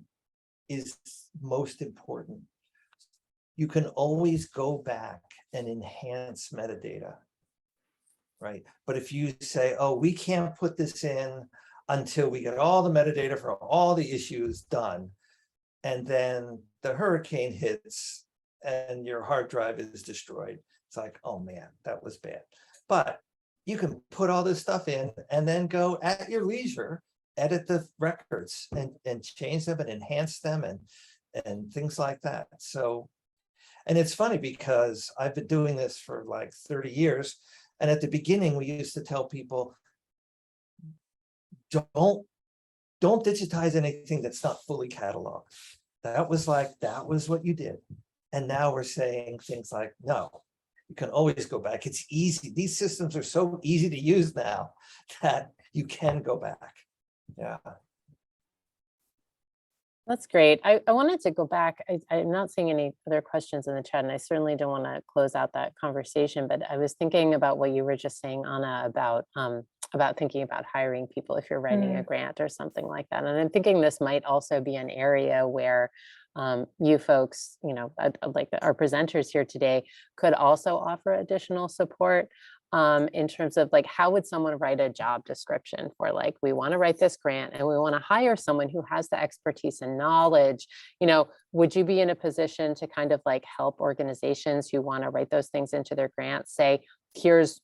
is most important. You can always go back and enhance metadata, right? But if you say, oh, we can't put this in until we get all the metadata for all the issues done, and then the hurricane hits and your hard drive is destroyed, it's like, oh man, that was bad. But you can put all this stuff in and then go at your leisure, edit the records and change them and enhance them and things like that. So, and it's funny because I've been doing this for like 30 years. And at the beginning, we used to tell people, don't digitize anything that's not fully cataloged. That was what you did. And now we're saying things like, no, you can always go back. It's easy. These systems are so easy to use now that you can go back. Yeah. That's great. I wanted to go back. I'm not seeing any other questions in the chat, and I certainly don't want to close out that conversation, but I was thinking about what you were just saying, Anna, about thinking about hiring people if you're writing a grant or something like that. And I'm thinking this might also be an area where you folks, like our presenters here today, could also offer additional support in terms of like, how would someone write a job description for like, we want to write this grant and we want to hire someone who has the expertise and knowledge, would you be in a position to kind of like help organizations who want to write those things into their grants say, here's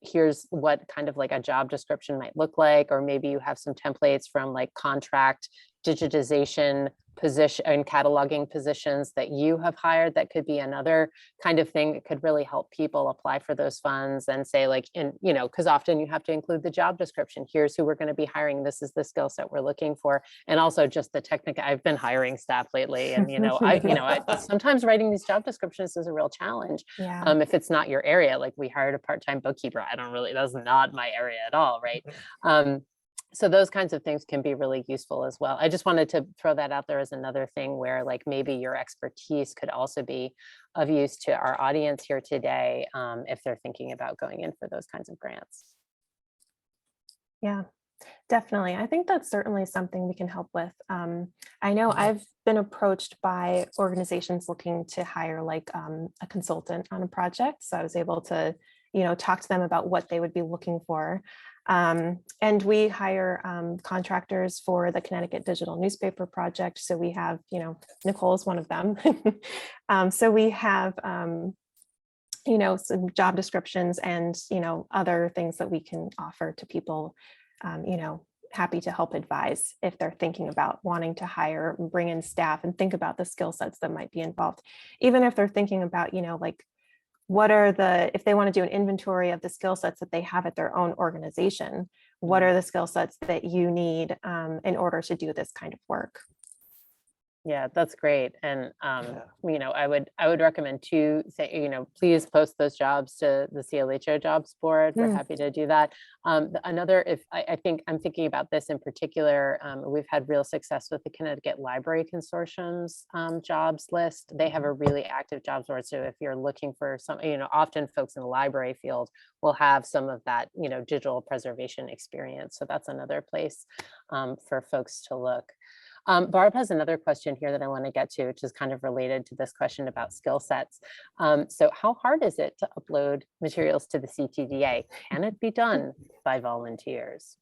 what kind of like a job description might look like, or maybe you have some templates from like contract digitization position and cataloging positions that you have hired that could be another kind of thing that could really help people apply for those funds and say like, because often you have to include the job description. Here's who we're going to be hiring. This is the skill set we're looking for. And also just the technical, I've been hiring staff lately and, I sometimes writing these job descriptions is a real challenge. Yeah. If it's not your area, like we hired a part-time bookkeeper. That's not my area at all. Right. So those kinds of things can be really useful as well. I just wanted to throw that out there as another thing where like maybe your expertise could also be of use to our audience here today if they're thinking about going in for those kinds of grants. Yeah, definitely. I think that's certainly something we can help with. I know I've been approached by organizations looking to hire like a consultant on a project. So I was able to, talk to them about what they would be looking for. And we hire contractors for the Connecticut Digital Newspaper Project. So we have, Nicole is one of them. So we have, some job descriptions and, other things that we can offer to people, happy to help advise if they're thinking about wanting to hire, bring in staff and think about the skill sets that might be involved. Even if they're thinking about, like, if they want to do an inventory of the skill sets that they have at their own organization, what are the skill sets that you need in order to do this kind of work? Yeah, that's great. And, Yeah. I would recommend too, say, please post those jobs to the CLHO jobs board. We're Mm. happy to do that. Another, if I think I'm thinking about this in particular, we've had real success with the Connecticut Library Consortium's jobs list. They have a really active jobs board. So if you're looking for some, often folks in the library field will have some of that, digital preservation experience. So that's another place for folks to look. Barb has another question here that I want to get to, which is kind of related to this question about skill sets. So how hard is it to upload materials to the CTDA? Can it be done by volunteers?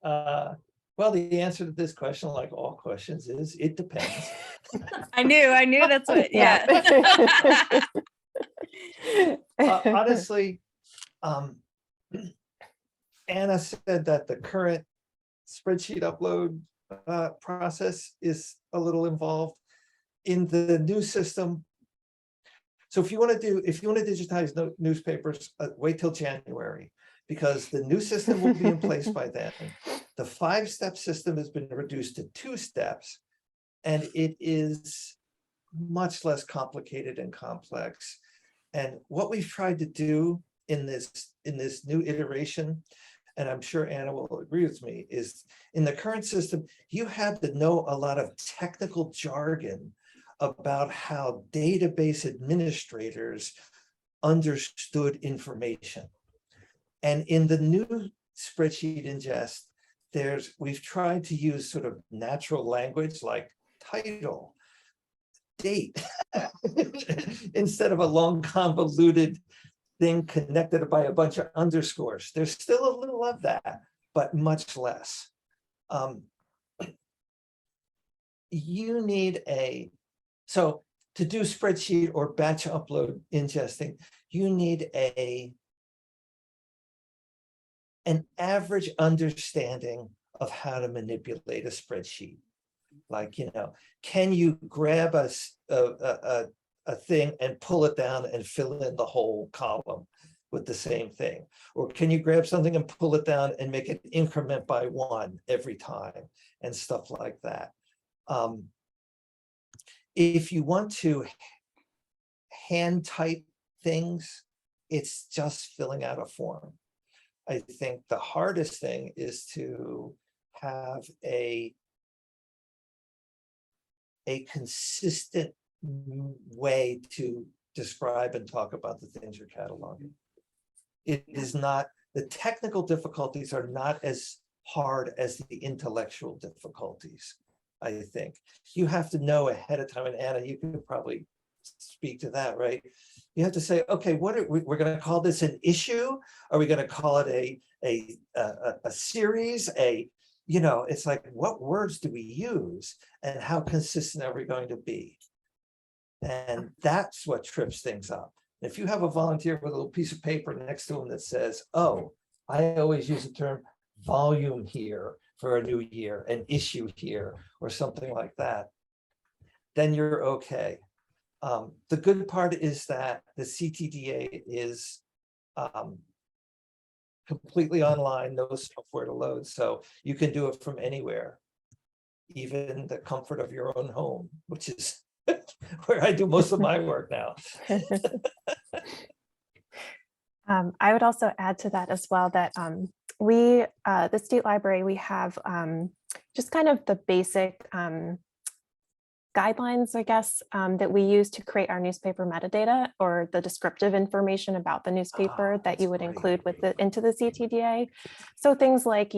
Well, the answer to this question, like all questions, is it depends. I knew that's what, yeah. Honestly, Anna said that the current spreadsheet upload process is a little involved in the new system. So if you want to digitize newspapers, wait till January, because the new system will be in place by then. The 5-step system has been reduced to 2 steps, and it is much less complicated and complex. And what we've tried to do in this new iteration, and I'm sure Anna will agree with me, is in the current system, you had to know a lot of technical jargon about how database administrators understood information. And in the new spreadsheet ingest, we've tried to use sort of natural language like title, date, instead of a long convoluted thing connected by a bunch of underscores. There's still a little of that, but much less. You need so to do spreadsheet or batch upload ingesting, you need an average understanding of how to manipulate a spreadsheet. Like, can you grab a thing and pull it down and fill in the whole column with the same thing? Or can you grab something and pull it down and make it increment by 1 every time and stuff like that? If you want to hand type things, it's just filling out a form. I think the hardest thing is to have a consistent way to describe and talk about the things you're cataloging. It is not, the technical difficulties are not as hard as the intellectual difficulties, I think. You have to know ahead of time, and Anna, you can probably speak to that, right? You have to say, okay, we're going to call this an issue? Are we going to call it a series? It's like, what words do we use and how consistent are we going to be? And that's what trips things up. If you have a volunteer with a little piece of paper next to him that says, oh, I always use the term volume here for a new year, an issue here, or something like that, then you're okay. The good part is that the CTDA is completely online, no software to load, so you can do it from anywhere, even the comfort of your own home, which is where I do most of my work now. I would also add to that as well that we, the State Library, we have just kind of the basic guidelines, I guess, that we use to create our newspaper metadata, or the descriptive information about the newspaper that you would include into the CTDA. So things like,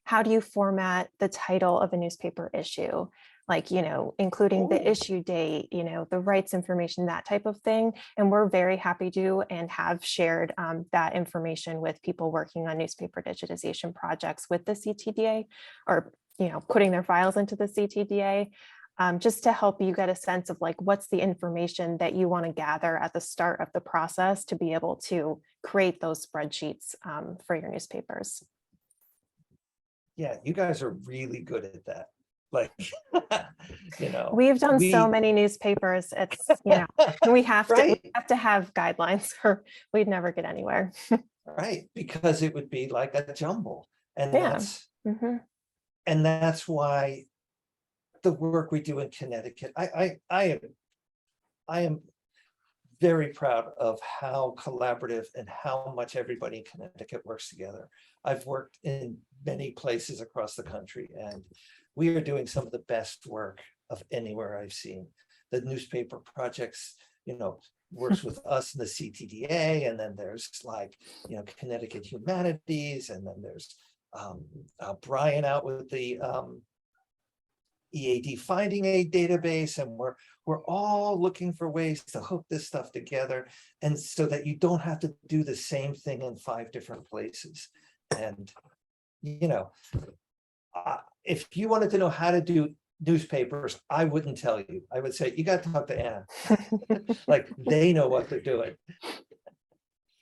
how do you format the title of a newspaper issue? Like, including the issue date, the rights information, that type of thing. And we're very happy to and have shared that information with people working on newspaper digitization projects with the CTDA, or, putting their files into the CTDA. Just to help you get a sense of like, what's the information that you want to gather at the start of the process to be able to create those spreadsheets for your newspapers. Yeah, you guys are really good at that. Like, we've done so many newspapers. It's, we have right. we have to have guidelines or we'd never get anywhere. Right, because it would be like a jumble. And Yeah. that's why the work we do in Connecticut. I am very proud of how collaborative and how much everybody in Connecticut works together. I've worked in many places across the country, and we are doing some of the best work of anywhere I've seen. The newspaper projects, works with us in the CTDA, and then there's like, Connecticut Humanities, and then there's Brian out with the EAD finding aid database, and we're all looking for ways to hook this stuff together, and so that you don't have to do the same thing in 5 different places. And if you wanted to know how to do newspapers, I wouldn't tell you. I would say you got to talk to Anna. Like, they know what they're doing.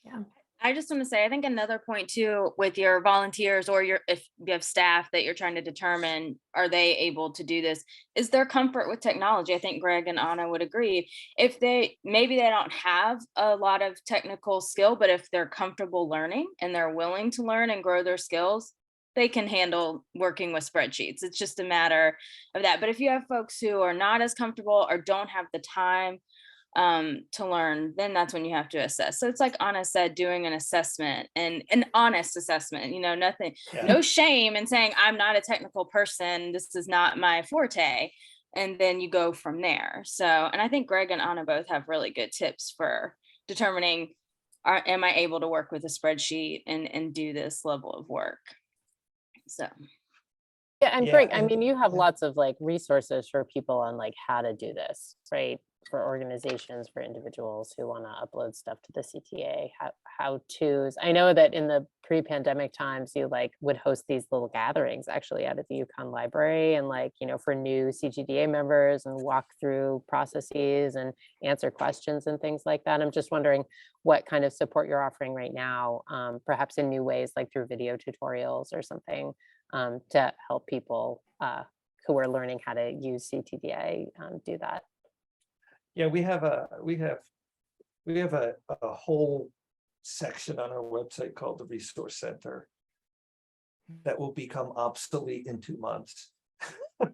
Yeah. I just want to say, I think another point too, with your volunteers or if you have staff that you're trying to determine, are they able to do this, is their comfort with technology. I think Greg and Anna would agree. If maybe they don't have a lot of technical skill, but if they're comfortable learning and they're willing to learn and grow their skills, they can handle working with spreadsheets. It's just a matter of that. But if you have folks who are not as comfortable or don't have the time to learn, then that's when you have to assess. So it's like Anna said, doing an assessment, and an honest assessment, nothing, no shame in saying, I'm not a technical person, this is not my forte. And then you go from there. So, and I think Greg and Anna both have really good tips for determining, am I able to work with a spreadsheet and do this level of work? So. Yeah, and Greg, I and- mean, you have lots of like resources for people on like how to do this, right? For organizations, for individuals who want to upload stuff to the CTA, how to's. I know that in the pre-pandemic times, you like would host these little gatherings actually out at the UConn Library, and like, for new CTDA members, and walk through processes and answer questions and things like that. I'm just wondering what kind of support you're offering right now, perhaps in new ways, like through video tutorials or something, to help people who are learning how to use CTDA do that. Yeah, we have a whole section on our website called the Resource Center that will become obsolete in 2 months. So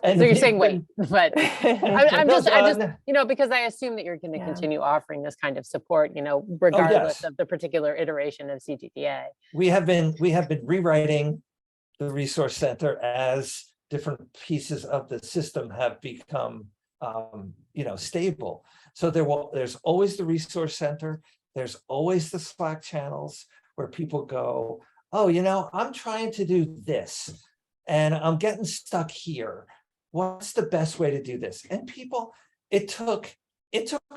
you're saying wait, but I'm just, because I assume that you're going to continue offering this kind of support, regardless of the particular iteration of CTDA. We have been rewriting the Resource Center as different pieces of the system have become, stable. So there's always the Resource Center. There's always the Slack channels where people go, oh, I'm trying to do this and I'm getting stuck here. What's the best way to do this? And people, it took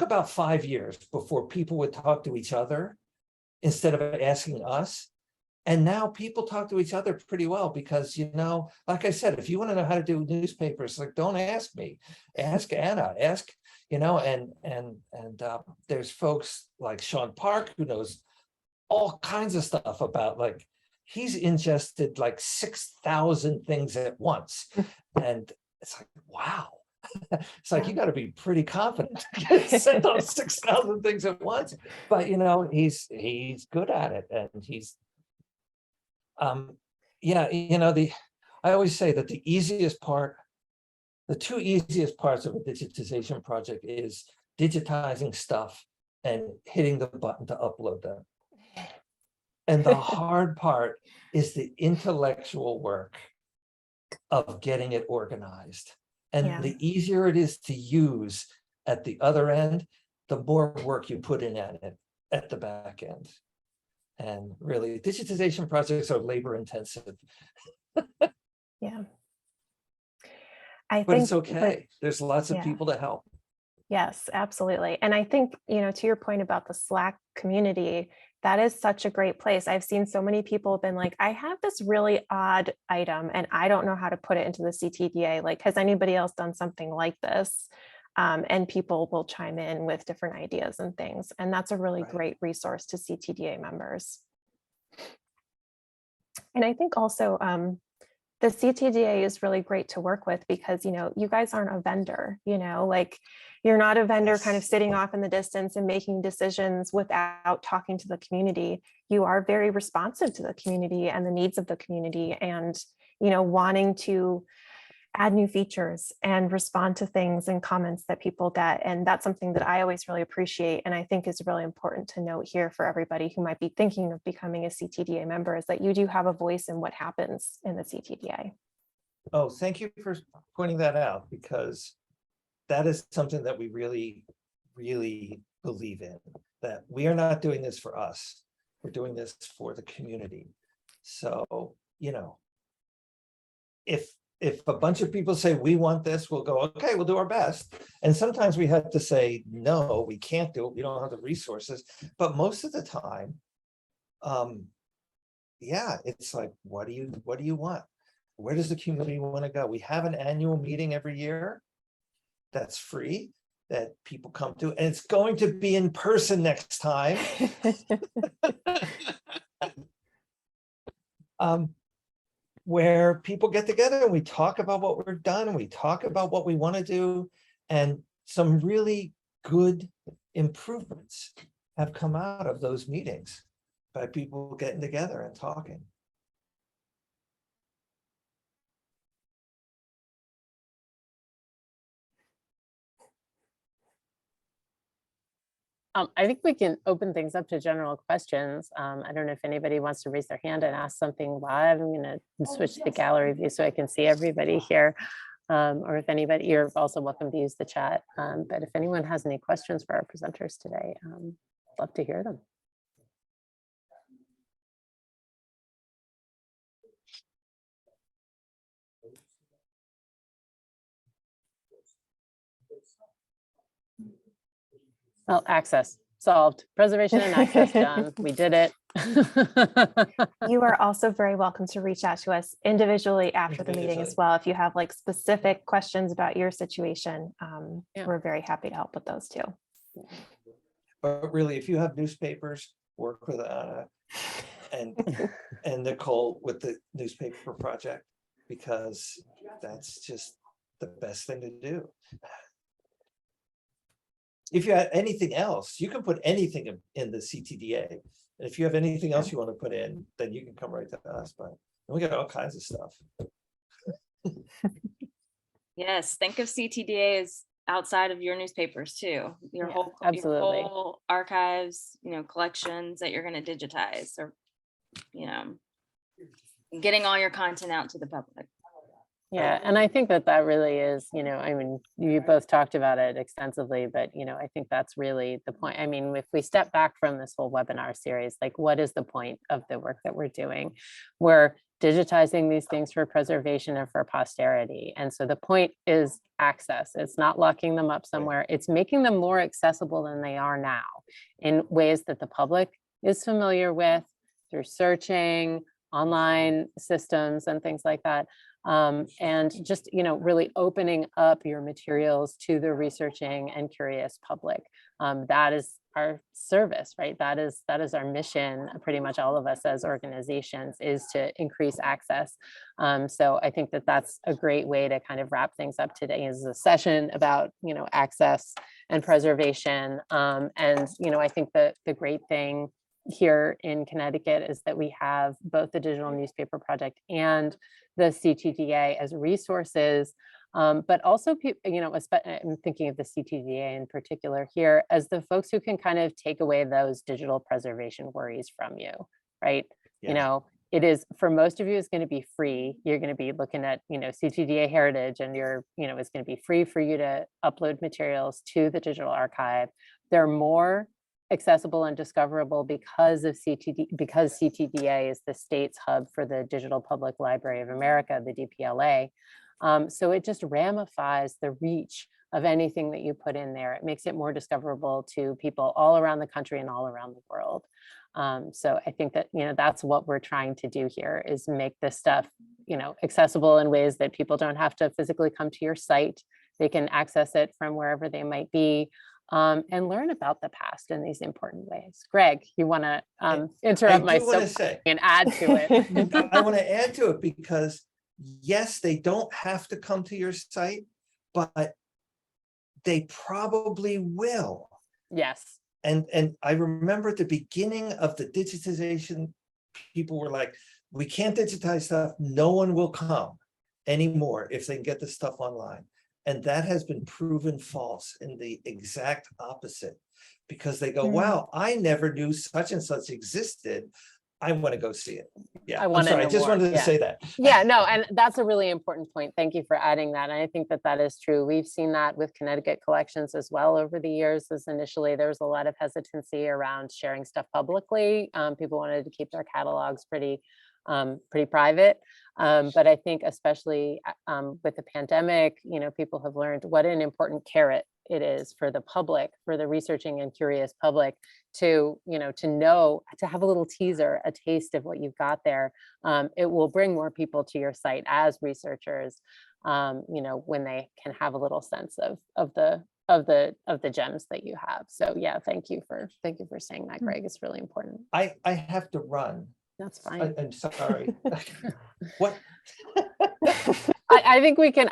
about 5 years before people would talk to each other instead of asking us. And now people talk to each other pretty well because, like I said, if you want to know how to do newspapers, like, don't ask me, ask Anna, and there's folks like Sean Park who knows all kinds of stuff about, like, he's ingested like 6,000 things at once. And it's like, wow. It's like, you got to be pretty confident to send those 6,000 things at once. But, he's good at it, and he's, I always say that the two easiest parts of a digitization project is digitizing stuff and hitting the button to upload them. And the hard part is the intellectual work of getting it organized. And the easier it is to use at the other end, the more work you put in at it at the back end. And really, digitization projects are labor intensive. Yeah. But it's okay. There's lots of people to help. Yes, absolutely. And I think, to your point about the Slack community, that is such a great place. I've seen so many people have been like, I have this really odd item and I don't know how to put it into the CTDA. Like, has anybody else done something like this? And people will chime in with different ideas and things. And that's a really great resource to CTDA members. And I think also the CTDA is really great to work with because, you guys aren't a vendor, like you're not a vendor kind of sitting off in the distance and making decisions without talking to the community. You are very responsive to the community and the needs of the community. And, wanting to add new features and respond to things and comments that people get. And that's something that I always really appreciate. And I think is really important to note here for everybody who might be thinking of becoming a CTDA member, is that you do have a voice in what happens in the CTDA. Oh, thank you for pointing that out, because that is something that we really, really believe in, that we are not doing this for us. We're doing this for the community. So, if a bunch of people say we want this, we'll go, okay, we'll do our best. And sometimes we have to say, no, we can't do it. We don't have the resources. But most of the time, yeah, it's like, what do you want? Where does the community want to go? We have an annual meeting every year that's free, that people come to, and it's going to be in person next time. Where people get together and we talk about what we've done, and we talk about what we want to do, and some really good improvements have come out of those meetings by people getting together and talking. I think we can open things up to general questions. I don't know if anybody wants to raise their hand and ask something live. I'm going to switch to the gallery view so I can see everybody here. Or if anybody, you're also welcome to use the chat. But if anyone has any questions for our presenters today, I'd love to hear them. Well, access solved, preservation and access done. We did it. You are also very welcome to reach out to us individually after the meeting as well. If you have like specific questions about your situation, we're very happy to help with those too. But really, if you have newspapers, work with Anna and Nicole with the newspaper project, because that's just the best thing to do. If you have anything else, you can put anything in the CTDA. And if you have anything else you want to put in, then you can come right to us. But we got all kinds of stuff. Yes, think of CTDA as outside of your newspapers too. Your whole archives, collections that you're going to digitize, or getting all your content out to the public. Yeah, and I think that really is, I mean, you both talked about it extensively, but, I think that's really the point. I mean, if we step back from this whole webinar series, like, what is the point of the work that we're doing? We're digitizing these things for preservation and for posterity. And so the point is access. It's not locking them up somewhere. It's making them more accessible than they are now in ways that the public is familiar with, through searching, online systems and things like that. And just, really opening up your materials to the researching and curious public. That is our service, right? That is our mission. Pretty much all of us as organizations is to increase access. So I think that that's a great way to kind of wrap things up today. Is a session about, access and preservation. And, I think that the great thing here in Connecticut is that we have both the Digital Newspaper Project and the CTDA as resources, but also, I'm thinking of the CTDA in particular here as the folks who can kind of take away those digital preservation worries from you, right? Yeah. It is, for most of you, is going to be free. You're going to be looking at, CTDA heritage, and it's going to be free for you to upload materials to the digital archive. They're more accessible and discoverable because CTDA is the state's hub for the Digital Public Library of America, the DPLA. So it just ramifies the reach of anything that you put in there. It makes it more discoverable to people all around the country and all around the world. So I think that, that's what we're trying to do here, is make this stuff, accessible in ways that people don't have to physically come to your site. They can access it from wherever they might be. And learn about the past in these important ways. Greg, you want to interrupt my soapbox and add to it? I want to add to it because, yes, they don't have to come to your site, but they probably will. Yes. And I remember at the beginning of the digitization, people were like, we can't digitize stuff, no one will come anymore if they can get the stuff online. And that has been proven false in the exact opposite, because they go, wow, I never knew such and such existed. I want to go see it. Yeah, I I'm wanna sorry, I know just more. wanted to Yeah. say that. Yeah, no, and that's a really important point. Thank you for adding that. And I think that that is true. We've seen that with Connecticut collections as well over the years, as initially there was a lot of hesitancy around sharing stuff publicly. People wanted to keep their catalogs pretty private. But I think especially with the pandemic, people have learned what an important carrot it is for the public, for the researching and curious public to know, to have a little teaser, a taste of what you've got there. It will bring more people to your site as researchers, when they can have a little sense of the gems that you have. So yeah, thank you for saying that, Greg. It's really important. I have to run. That's fine. I'm sorry. What? I think we can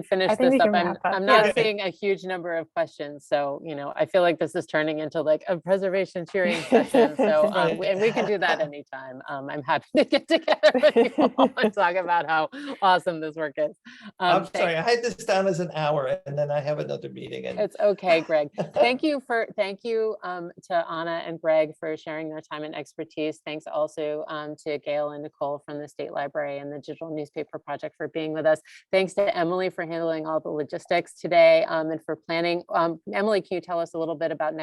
finish I think this we up. can wrap up, I'm not yeah. seeing a huge number of questions. So, I feel like this is turning into like a preservation cheering session. So, Right. and we can do that anytime. I'm happy to get together with you all and talk about how awesome this work is. I'm sorry, I had this down as an hour and then I have another meeting. And It's okay, Greg. Thank you to Anna and Greg for sharing their time and expertise. Thanks also to Gail and Nicole from the State Library and the Digital Newspaper Project for being with us. Thanks to Emily for handling all the logistics today and for planning. Emily, can you tell us a little bit about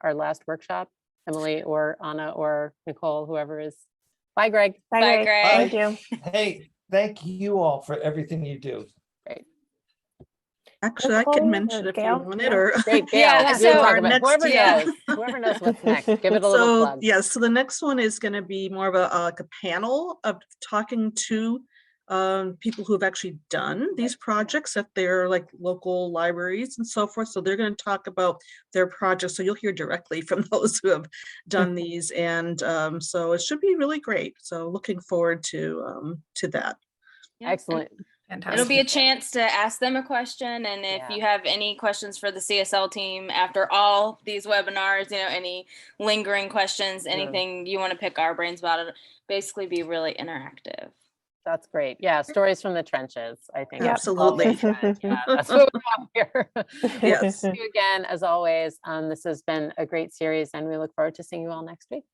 our last workshop? Emily or Anna or Nicole, whoever is. Bye, Greg. Bye, Greg. Thank you. hey, thank you all for everything you do. Actually, I Nicole can or mention if you Gail? want it, Yeah. or Great, Gail. Yeah, You so talk our about- next- whoever knows what's next. Give it a little so plug. yeah. So the next one is going to be more of like a panel of talking to people who have actually done these projects at their like local libraries and so forth. So they're going to talk about their projects. So you'll hear directly from those who have done these, and so it should be really great. So looking forward to that. Yeah. Excellent. It'll be a chance to ask them a question. And if Yeah. you have any questions for the CSL team after all these webinars, any lingering questions, anything you want to pick our brains about, it basically be really interactive. That's great. Yeah, stories from the trenches, I think. Yep. That's always Absolutely. good. Yeah, that's what we want here. Yes. Thank you again, as always. This has been a great series, and we look forward to seeing you all next week.